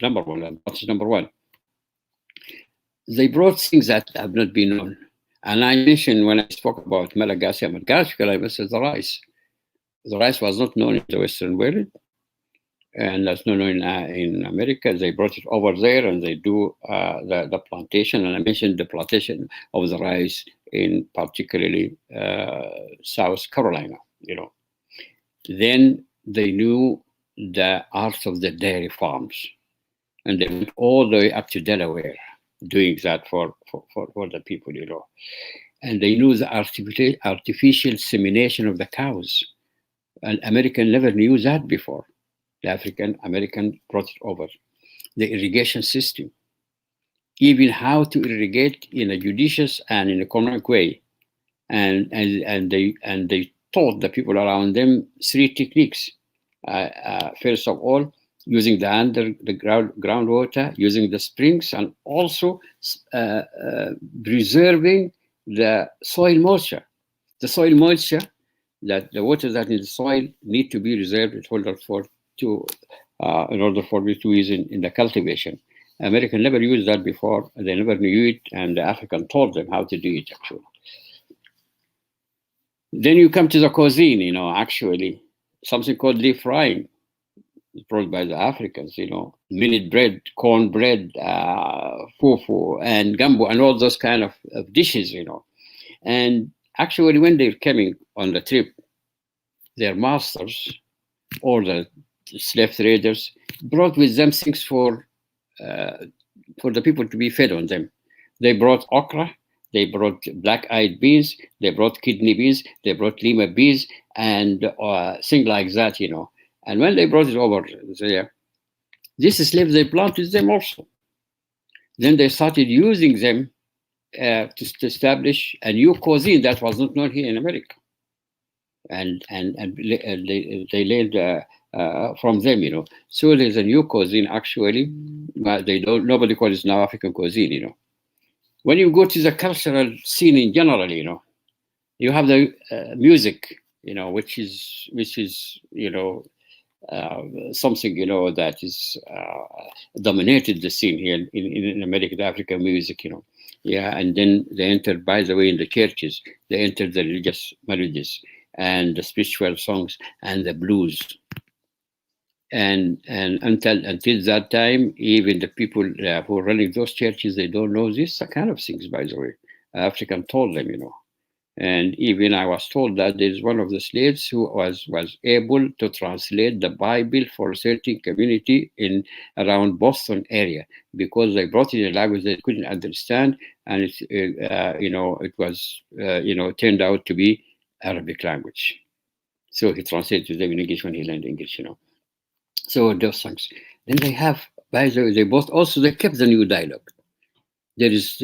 number one. That's number one. They brought things that have not been known. And I mentioned when I spoke about Malagasy, I mentioned the rice. The rice was not known in the Western world, and that's not known in America. They brought it over there, and they do the plantation. And I mentioned the plantation of the rice in particularly South Carolina. Then they knew the art of the dairy farms, and they went all the way up to Delaware, doing that for the people, And they knew the artificial insemination of the cows. And American never knew that before. The African American brought it over. The irrigation system, even how to irrigate in a judicious and in economic way. And they taught the people around them 3 techniques. First of all, using the groundwater, using the springs, and also preserving the soil moisture. The soil moisture, that the water that in the soil need to be reserved in order for me to use in the cultivation. American never used that before. They never knew it, and the African taught them how to do it, actually. Then you come to the cuisine, actually, something called leaf frying, brought by the Africans, millet bread, corn bread, fufu, and gumbo, and all those kind of dishes, And actually, when they're coming on the trip, their masters or the slave traders brought with them things for the people to be fed on them. They brought okra, they brought black-eyed beans, they brought kidney beans, they brought lima beans, and things like that, And when they brought it over there, these slaves, they planted them also. Then they started using them to establish a new cuisine that was not known here in America. And they learned from them, So there's a new cuisine, actually. But nobody calls it now African cuisine, When you go to the cultural scene in general, you have the music, which is something, that is dominated the scene here in America, the African music, Yeah, and then they entered, by the way, in the churches, they entered the religious melodies and the spiritual songs and the blues. And until that time, even the people who are running those churches, they don't know this kind of things, by the way. African told them, And even I was told that there is one of the slaves who was able to translate the Bible for a certain community in around Boston area, because they brought it in a language they couldn't understand, and it was turned out to be Arabic language. So he translated them in English when he learned English. So those things. Then they have, by the way, they kept the new dialogue. There is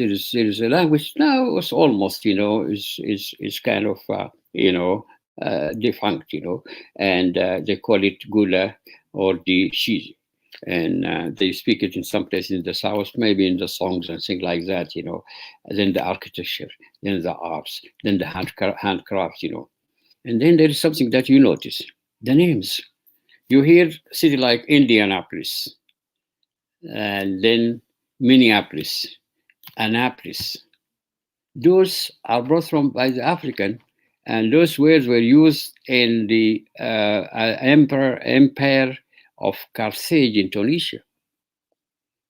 a language now. It's almost is kind of defunct, and they call it Gula or the Shizi, and they speak it in some places in the south, maybe in the songs and things like that, Then the architecture, then the arts, then the handcraft, and then there is something that you notice: the names. You hear city like Indianapolis, and then Minneapolis, Annapolis. Those are brought from by the African, and those words were used in the empire of Carthage in Tunisia.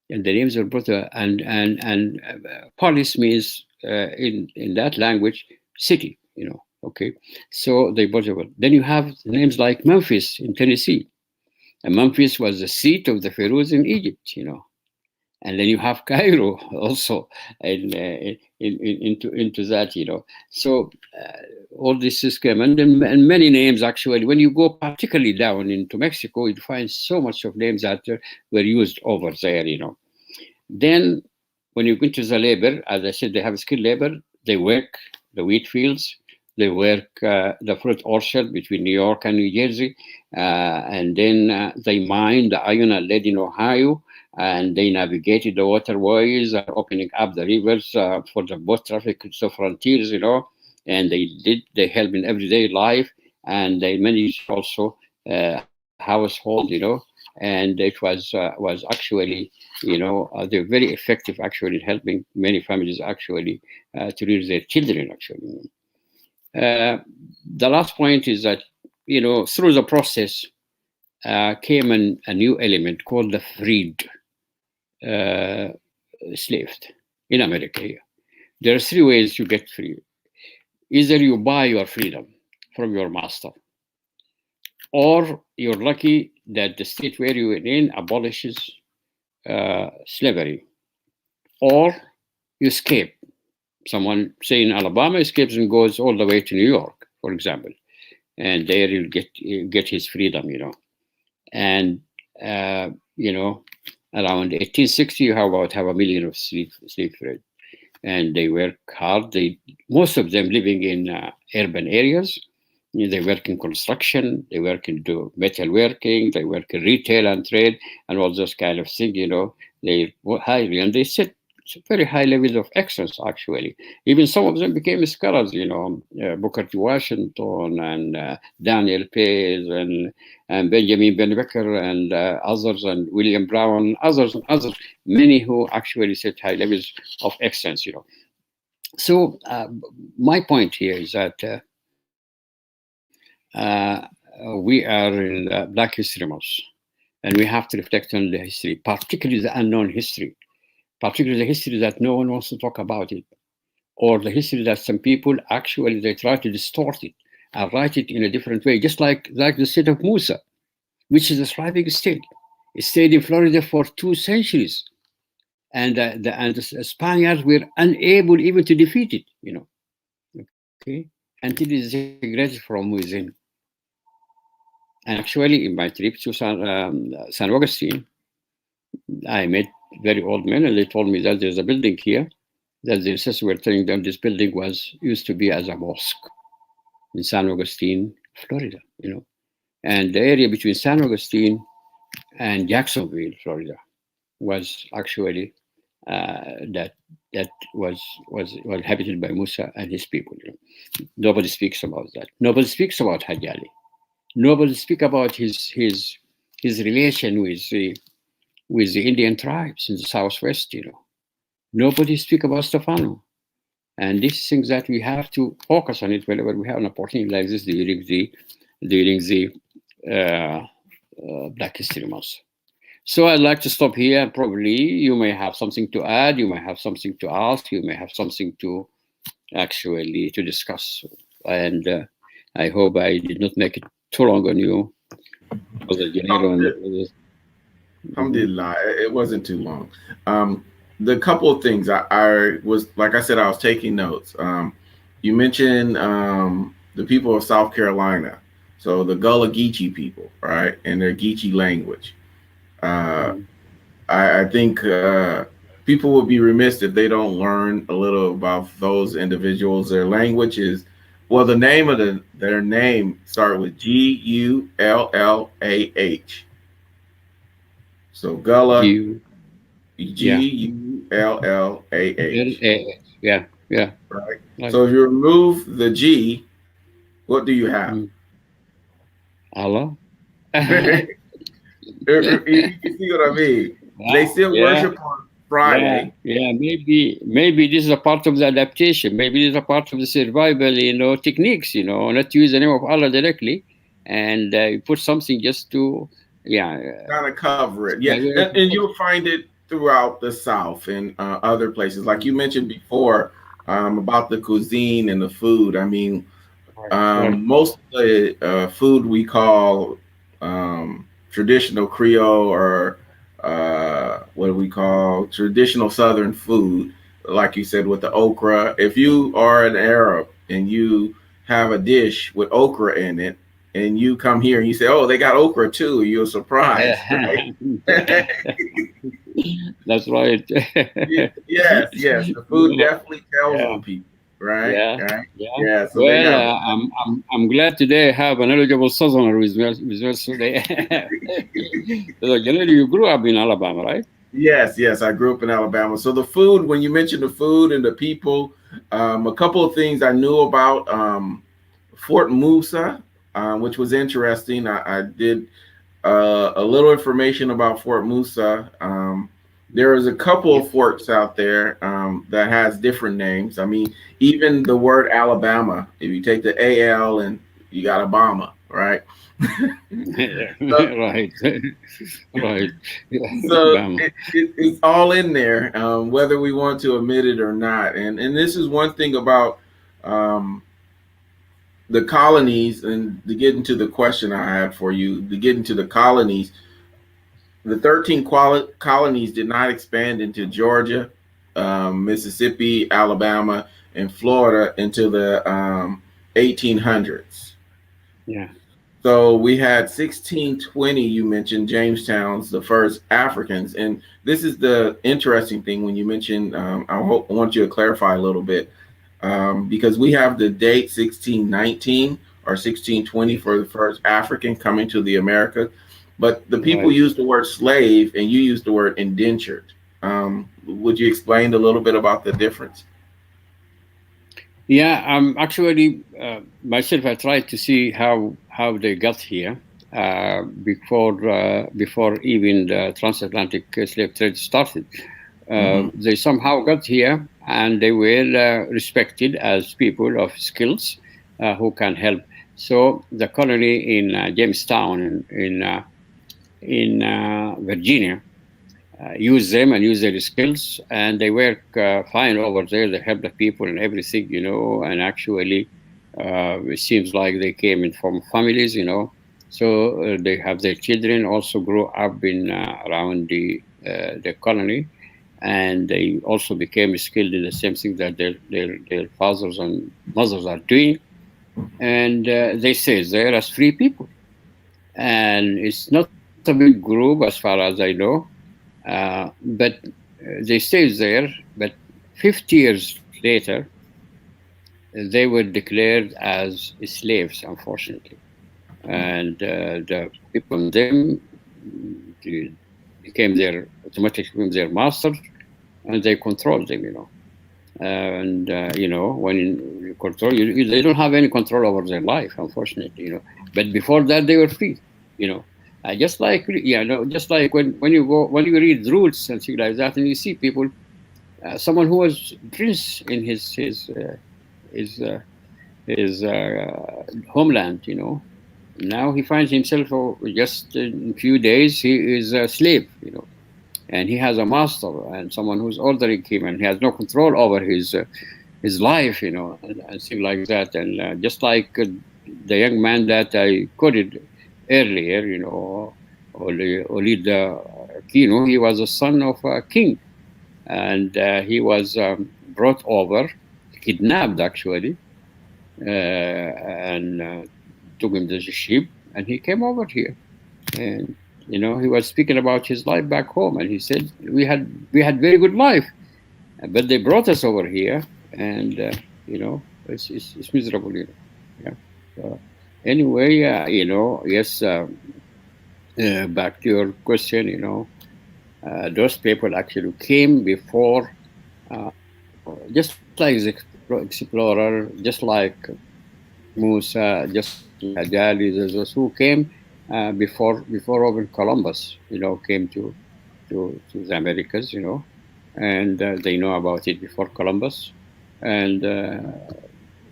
And the names are brought, and polis means in that language city. Okay, so they brought it. Then you have names like Memphis in Tennessee, and Memphis was the seat of the pharaohs in Egypt. And then you have Cairo also into that. So all this is common, and many names actually. When you go particularly down into Mexico, you find so much of names that were used over there. Then when you go into the labor, as I said, they have skilled labor. They work the wheat fields. They work the fruit orchard between New York and New Jersey, and then they mine the iron and lead in Ohio, and they navigated the waterways, opening up the rivers for the boat traffic, so frontiers, and they help in everyday life, and they managed also household, and it was actually, they're very effective actually in helping many families actually to rear their children actually. The last point is that, through the process came a new element called the freed slaved in America here. There are three ways you get free. Either you buy your freedom from your master, or you're lucky that the state where you were in abolishes slavery, or you escape. Someone, say in Alabama, escapes and goes all the way to New York, for example, and there you'll get his freedom, And around 1860, you have about 500,000 of slave freed, and they work hard. Most of them living in urban areas. They work in construction. They work in metalworking. They work in retail and trade and all those kind of things. They highly, and they set very high levels of excellence, actually. Even some of them became scholars, Booker T. Washington and Daniel Page and Benjamin Ben Becker and others, and William Brown, others, many who actually set high levels of excellence, So my point here is that we are in Black History Month, and we have to reflect on the history, particularly the unknown history, particularly the history that no one wants to talk about it, or the history that some people actually they try to distort it and write it in a different way, just like the state of Musa, which is a thriving state. It stayed in Florida for 2 centuries, and the Spaniards were unable even to defeat it, okay, until it is integrated from within. And actually, in my trip to San Augustine, I met very old men, and they told me that there's a building here that the ancestors were telling them this building used to be as a mosque in San Augustine, Florida, And the area between San Augustine and Jacksonville, Florida, was actually that was inhabited by Musa and his people. Nobody speaks about that. Nobody speaks about Hajj Ali. Nobody speaks about his relation with the Indian tribes in the Southwest. Nobody speaks about Stefano. And this is things that we have to focus on it whenever we have an opportunity like this during the Black History Month. So I'd like to stop here. Probably you may have something to add, you may have something to ask, you may have something to actually to discuss. And I hope I did not make it too long on you, Brother Janero. Alhamdulillah, it wasn't too long. The couple of things I was, like I said, I was taking notes. You mentioned the people of South Carolina, so the Gullah Geechee people, right, and their Geechee language. I think people would be remiss if they don't learn a little about those individuals. Their language is, well, the name of their name start with Gullah. So Gullah, Gullah. Yeah. Right. So if you remove the G, what do you have? Allah. You see what I mean? They still worship on Friday. Yeah. Maybe this is a part of the adaptation. Maybe this is a part of the survival, techniques. Not use the name of Allah directly, and you put something just to kind of cover it. Yeah, and you'll find it throughout the South and other places, like you mentioned before about the cuisine and the food. I mean, most of the food we call traditional Creole or what do we call traditional Southern food, like you said, with the okra. If you are an Arab and you have a dish with okra in it, and you come here and you say, "Oh, they got okra too," you're surprised, right? That's right. Yes. The food definitely tells on people, right? Yeah. So I'm glad today I have an eligible Southerner with me today. So generally, you grew up in Alabama, right? Yes. I grew up in Alabama. So the food, when you mentioned the food and the people, a couple of things I knew about Fort Musa, which was interesting. I did a little information about Fort Musa. There is a couple of forts out there that has different names. I mean, even the word Alabama, if you take the AL and you got Obama, right? Right. So it's all in there, whether we want to admit it or not. And this is one thing about the colonies, and to get into the question I had for you, to get into the colonies, the 13 colonies did not expand into Georgia, Mississippi, Alabama, and Florida until the 1800s. Yeah. So we had 1620, you mentioned Jamestown's the first Africans. And this is the interesting thing when you mentioned, I want you to clarify a little bit. Because we have the date 1619 or 1620 for the first African coming to the Americas, but the people use the word slave and you use the word indentured. Would you explain a little bit about the difference? Yeah, actually, myself, I tried to see how they got here before even the transatlantic slave trade started. They somehow got here, and they were respected as people of skills who can help. So the colony in Jamestown in Virginia use them and use their skills, and they work fine over there. They help the people and everything, and actually it seems like they came in from families, so they have their children also grow up in around the colony, and they also became skilled in the same thing that their fathers and mothers are doing, and they stay there as free people. And it's not a big group as far as I know, but they stayed there. But 50 years later, they were declared as slaves, unfortunately. And the people in them automatically became their masters, and they controlled them, And, when you control, they don't have any control over their life, unfortunately, But before that, they were free, just like when you read rules and things like that, and you see people, someone who was prince in his homeland, now he finds himself just in a few days he is a slave, and he has a master and someone who's ordering him, and he has no control over his his life, and things like that. And just like the young man that I quoted earlier, Olid Kino, he was a son of a king, and he was brought over, kidnapped actually, and took him as a sheep, and he came over here, and he was speaking about his life back home, and he said we had very good life, but they brought us over here, and it's miserable, Yeah. So anyway, yes. Back to your question, those people actually came before, just like the explorer, just like Musa, just like Hajali, those who came before even Columbus, came to the Americas, and they know about it before Columbus, and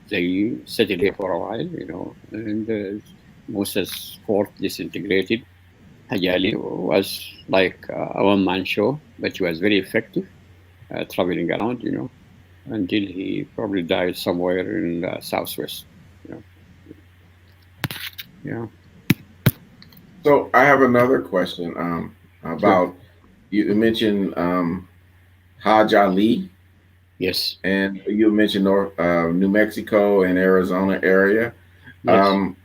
they settled here for a while, and Musa's fort disintegrated. Hajali was like a one-man show, but he was very effective, traveling around, until he probably died somewhere in the southwest. You know. Yeah. So I have another question Sure. about you mentioned Hajj Ali, Yes. and you mentioned New Mexico and Arizona area. Yes. Um,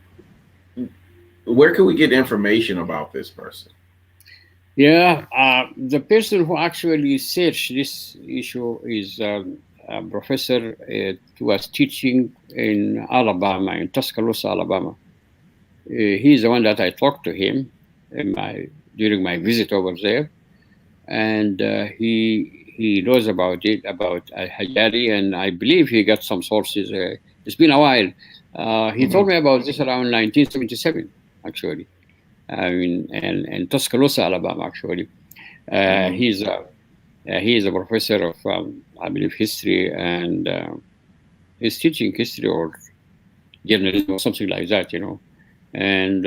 where can we get information about this person? Yeah. The person who actually searched this issue is a professor who was teaching in Alabama, in Tuscaloosa, Alabama. He's the one that I talked to him during my visit over there, and he knows about it, about Hajari, and I believe he got some sources. It's been a while. He told Hmm. me about this around 1977, actually. I mean, and Tuscaloosa, Alabama, actually. Uh, Hmm. he's a he is a professor of, I believe, history, and he's teaching history or journalism or something like that, And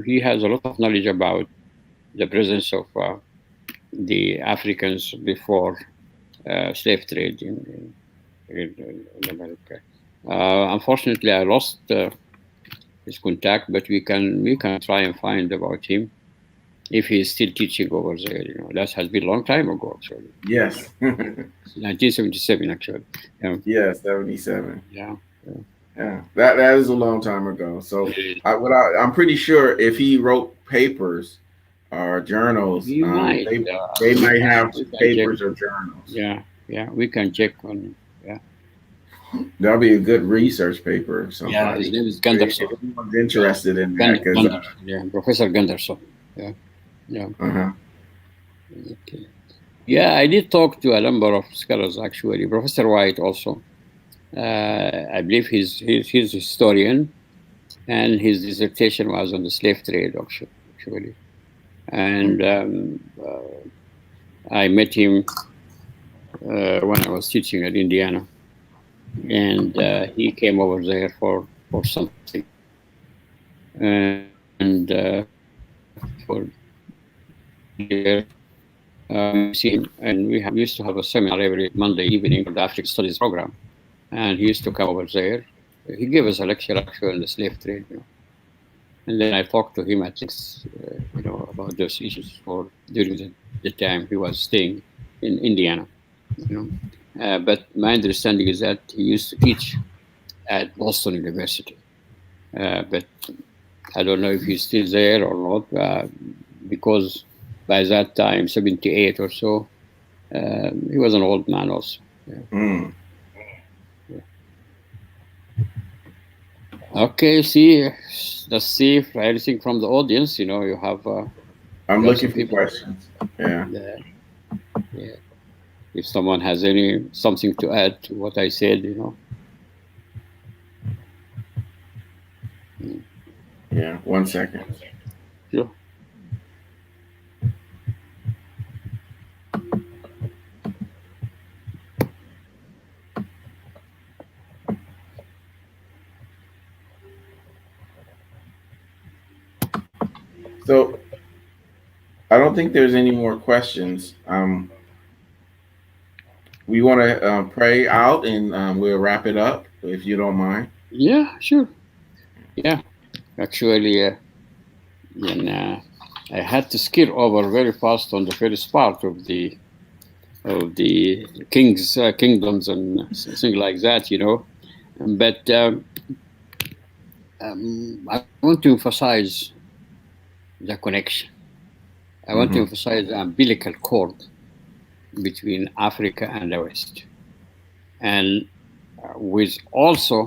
he has a lot of knowledge about the presence of the Africans before slave trade in America. Unfortunately, I lost his contact, but we can try and find about him if he's still teaching over there. That has been a long time ago, actually. Yes. 1977, actually. Yeah, Yeah, 77. yeah, yeah. Yeah, that is a long time ago. So I'm pretty sure if he wrote papers or journals, You might. they We might can have we can check. papers or journals. Yeah, yeah. We can check on. Yeah, That'll be a good research paper. yeah. His Somebody, name is if Gunderson. anyone's Yeah, interested in that, because Gunderson. Yeah, Professor Gunderson. Yeah, yeah. uh-huh. Okay. Yeah, I did talk to a number of scholars actually. Professor White also. I believe he's a historian, and his dissertation was on the slave trade actually. And I met him when I was teaching at Indiana, and he came over there for something, and for there. We see him, and we used to have a seminar every Monday evening for the African Studies program, and he used to come over there. He gave us a lecture actually on the slave trade, and then I talked to him at least, about those issues for during the time he was staying in Indiana, But my understanding is that he used to teach at Boston University, but I don't know if he's still there or not, because by that time, 78 or so, he was an old man also. Yeah. Mm. Yeah. Okay, let's see if anything from the audience. You have I'm got some looking for people. questions. Yeah. Yeah. If someone has something to add to what I said. Mm. Yeah. 1 second. Sure. So I don't think there's any more questions. we want to pray out, and we'll wrap it up if you don't mind. Yeah, sure. Yeah, actually, and, I had to skip over very fast on the first part of the kings kingdoms and things like that, But I want to emphasize the connection. I want to Hmm. emphasize the umbilical cord between Africa and the West, and with also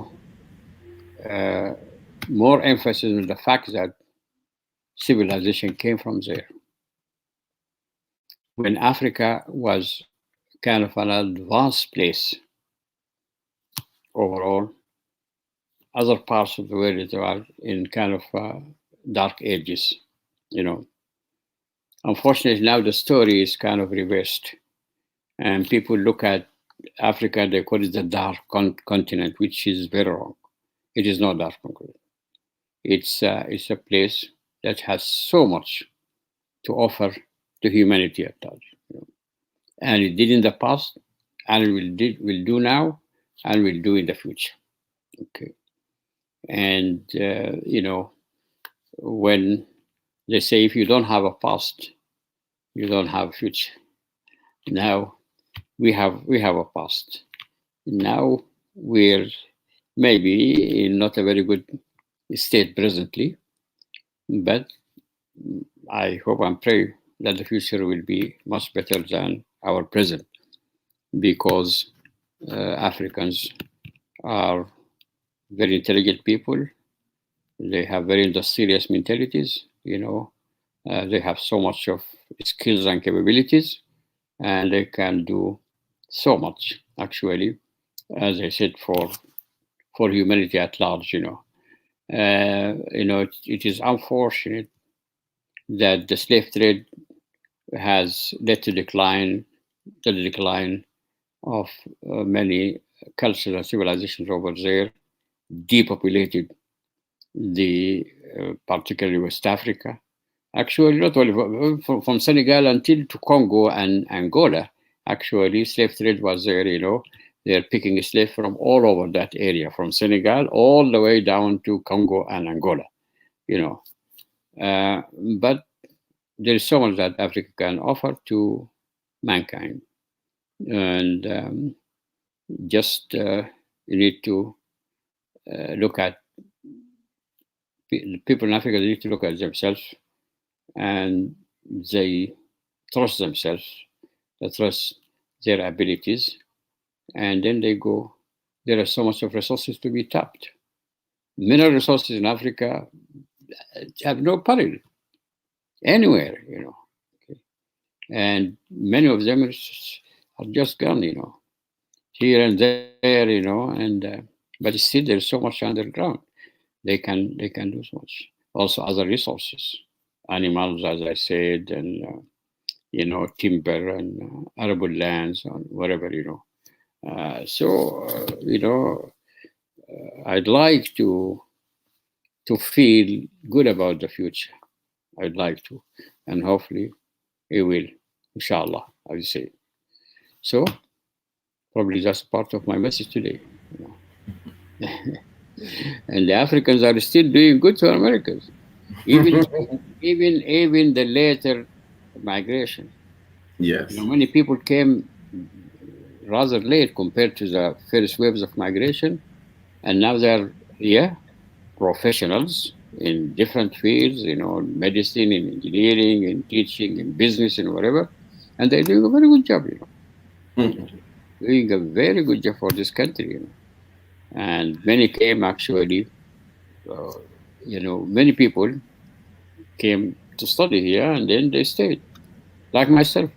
uh, more emphasis on the fact that civilization came from there. When Africa was kind of an advanced place overall, other parts of the world are in kind of dark ages, you know. Unfortunately, now the story is kind of reversed, and people look at Africa, they call it the dark continent, which is very wrong. It is not dark continent. It's a place that has so much to offer to humanity at large, and it did in the past, and it will do now, and will do in the future. Okay, and when they say if you don't have a past, you don't have a future. Now we have a past. Now we're maybe in not a very good state presently, but I hope and pray that the future will be much better than our present, because Africans are very intelligent people. They have very industrious mentalities. They have so much of skills and capabilities, and they can do so much actually, as I said, for humanity at large. It is unfortunate that the slave trade has led to the decline of many cultures and civilizations over there, depopulated the particularly West Africa. Actually, not only from Senegal until to Congo and Angola. Actually, slave trade was there. They're picking slaves from all over that area, from Senegal all the way down to Congo and Angola. But there is so much that Africa can offer to mankind, and just you need to look at people in Africa. They need to look at themselves, and they trust themselves, they trust their abilities, and then they go. There are so much of resources to be tapped. Mineral resources in Africa have no parallel anywhere, Okay. And many of them are just gone, here and there, and but still there's so much underground. They can do so much. Also other resources, animals, as I said, and timber and arable lands and whatever, I'd like to feel good about the future. I'd like to, and hopefully it will, inshallah, I will say. So probably that's part of my message today. And the Africans are still doing good to Americans, even even the later migration. Yes. Many people came rather late compared to the first waves of migration, and now they're professionals in different fields, medicine, in engineering, in teaching, in business, and whatever, and they're doing a very good job. Doing a very good job for this country. And many came actually. Many people came to study here, and then they stayed, like myself.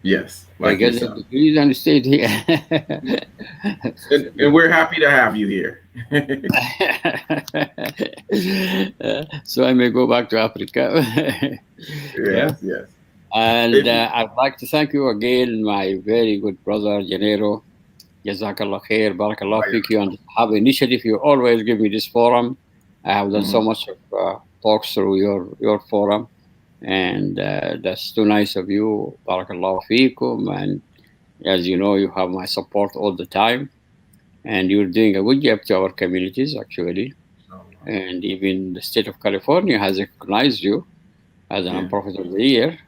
Yes, I like get the yourself. degrees and stayed here. And we're happy to have you here. So I may go back to Africa. Yeah. Yes, yes. And I'd like to thank you again, my very good brother, Janero. Jazakallah khair, barakallah fik. You and have initiative. You always give me this forum. I have done so much of talks through your forum, and that's too nice of you. Barakallah fikum, and As you know, you have my support all the time, and you're doing a good job to our communities, actually. And even the state of California has recognized you as a Yeah. nonprofit of the year,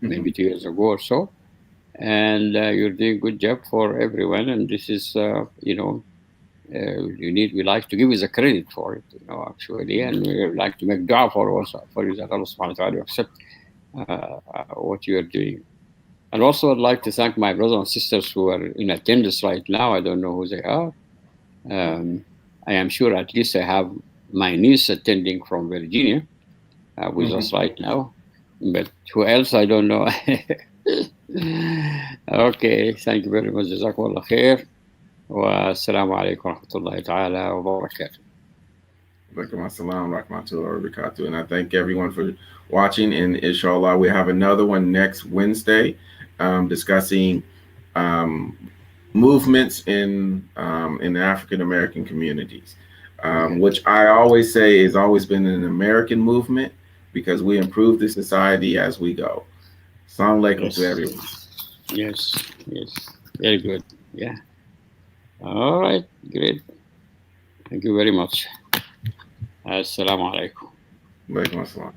maybe 2 years ago or so. And you're doing a good job for everyone. And this is, we like to give you the credit for it, actually. And we like to make dua for you that Allah subhanahu wa ta'ala accept what you are doing. And also, I'd like to thank my brothers and sisters who are in attendance right now. I don't know who they are. I am sure at least I have my niece attending from Virginia with us right now. But who else, I don't know. Okay, thank you very much. Jazakumullah khair. Wassalamu alaikum wa rahmatullahi ta'ala wa barakatuh. And I thank everyone for watching. And inshallah, we have another one next Wednesday discussing um, movements in the African American communities, which I always say has always been an American movement because we improve the society as we go. Assalamu alaikum to everyone. Yes, very good. Yeah. All right, great. Thank you very much. Assalamu alaikum. Alaikum assalam.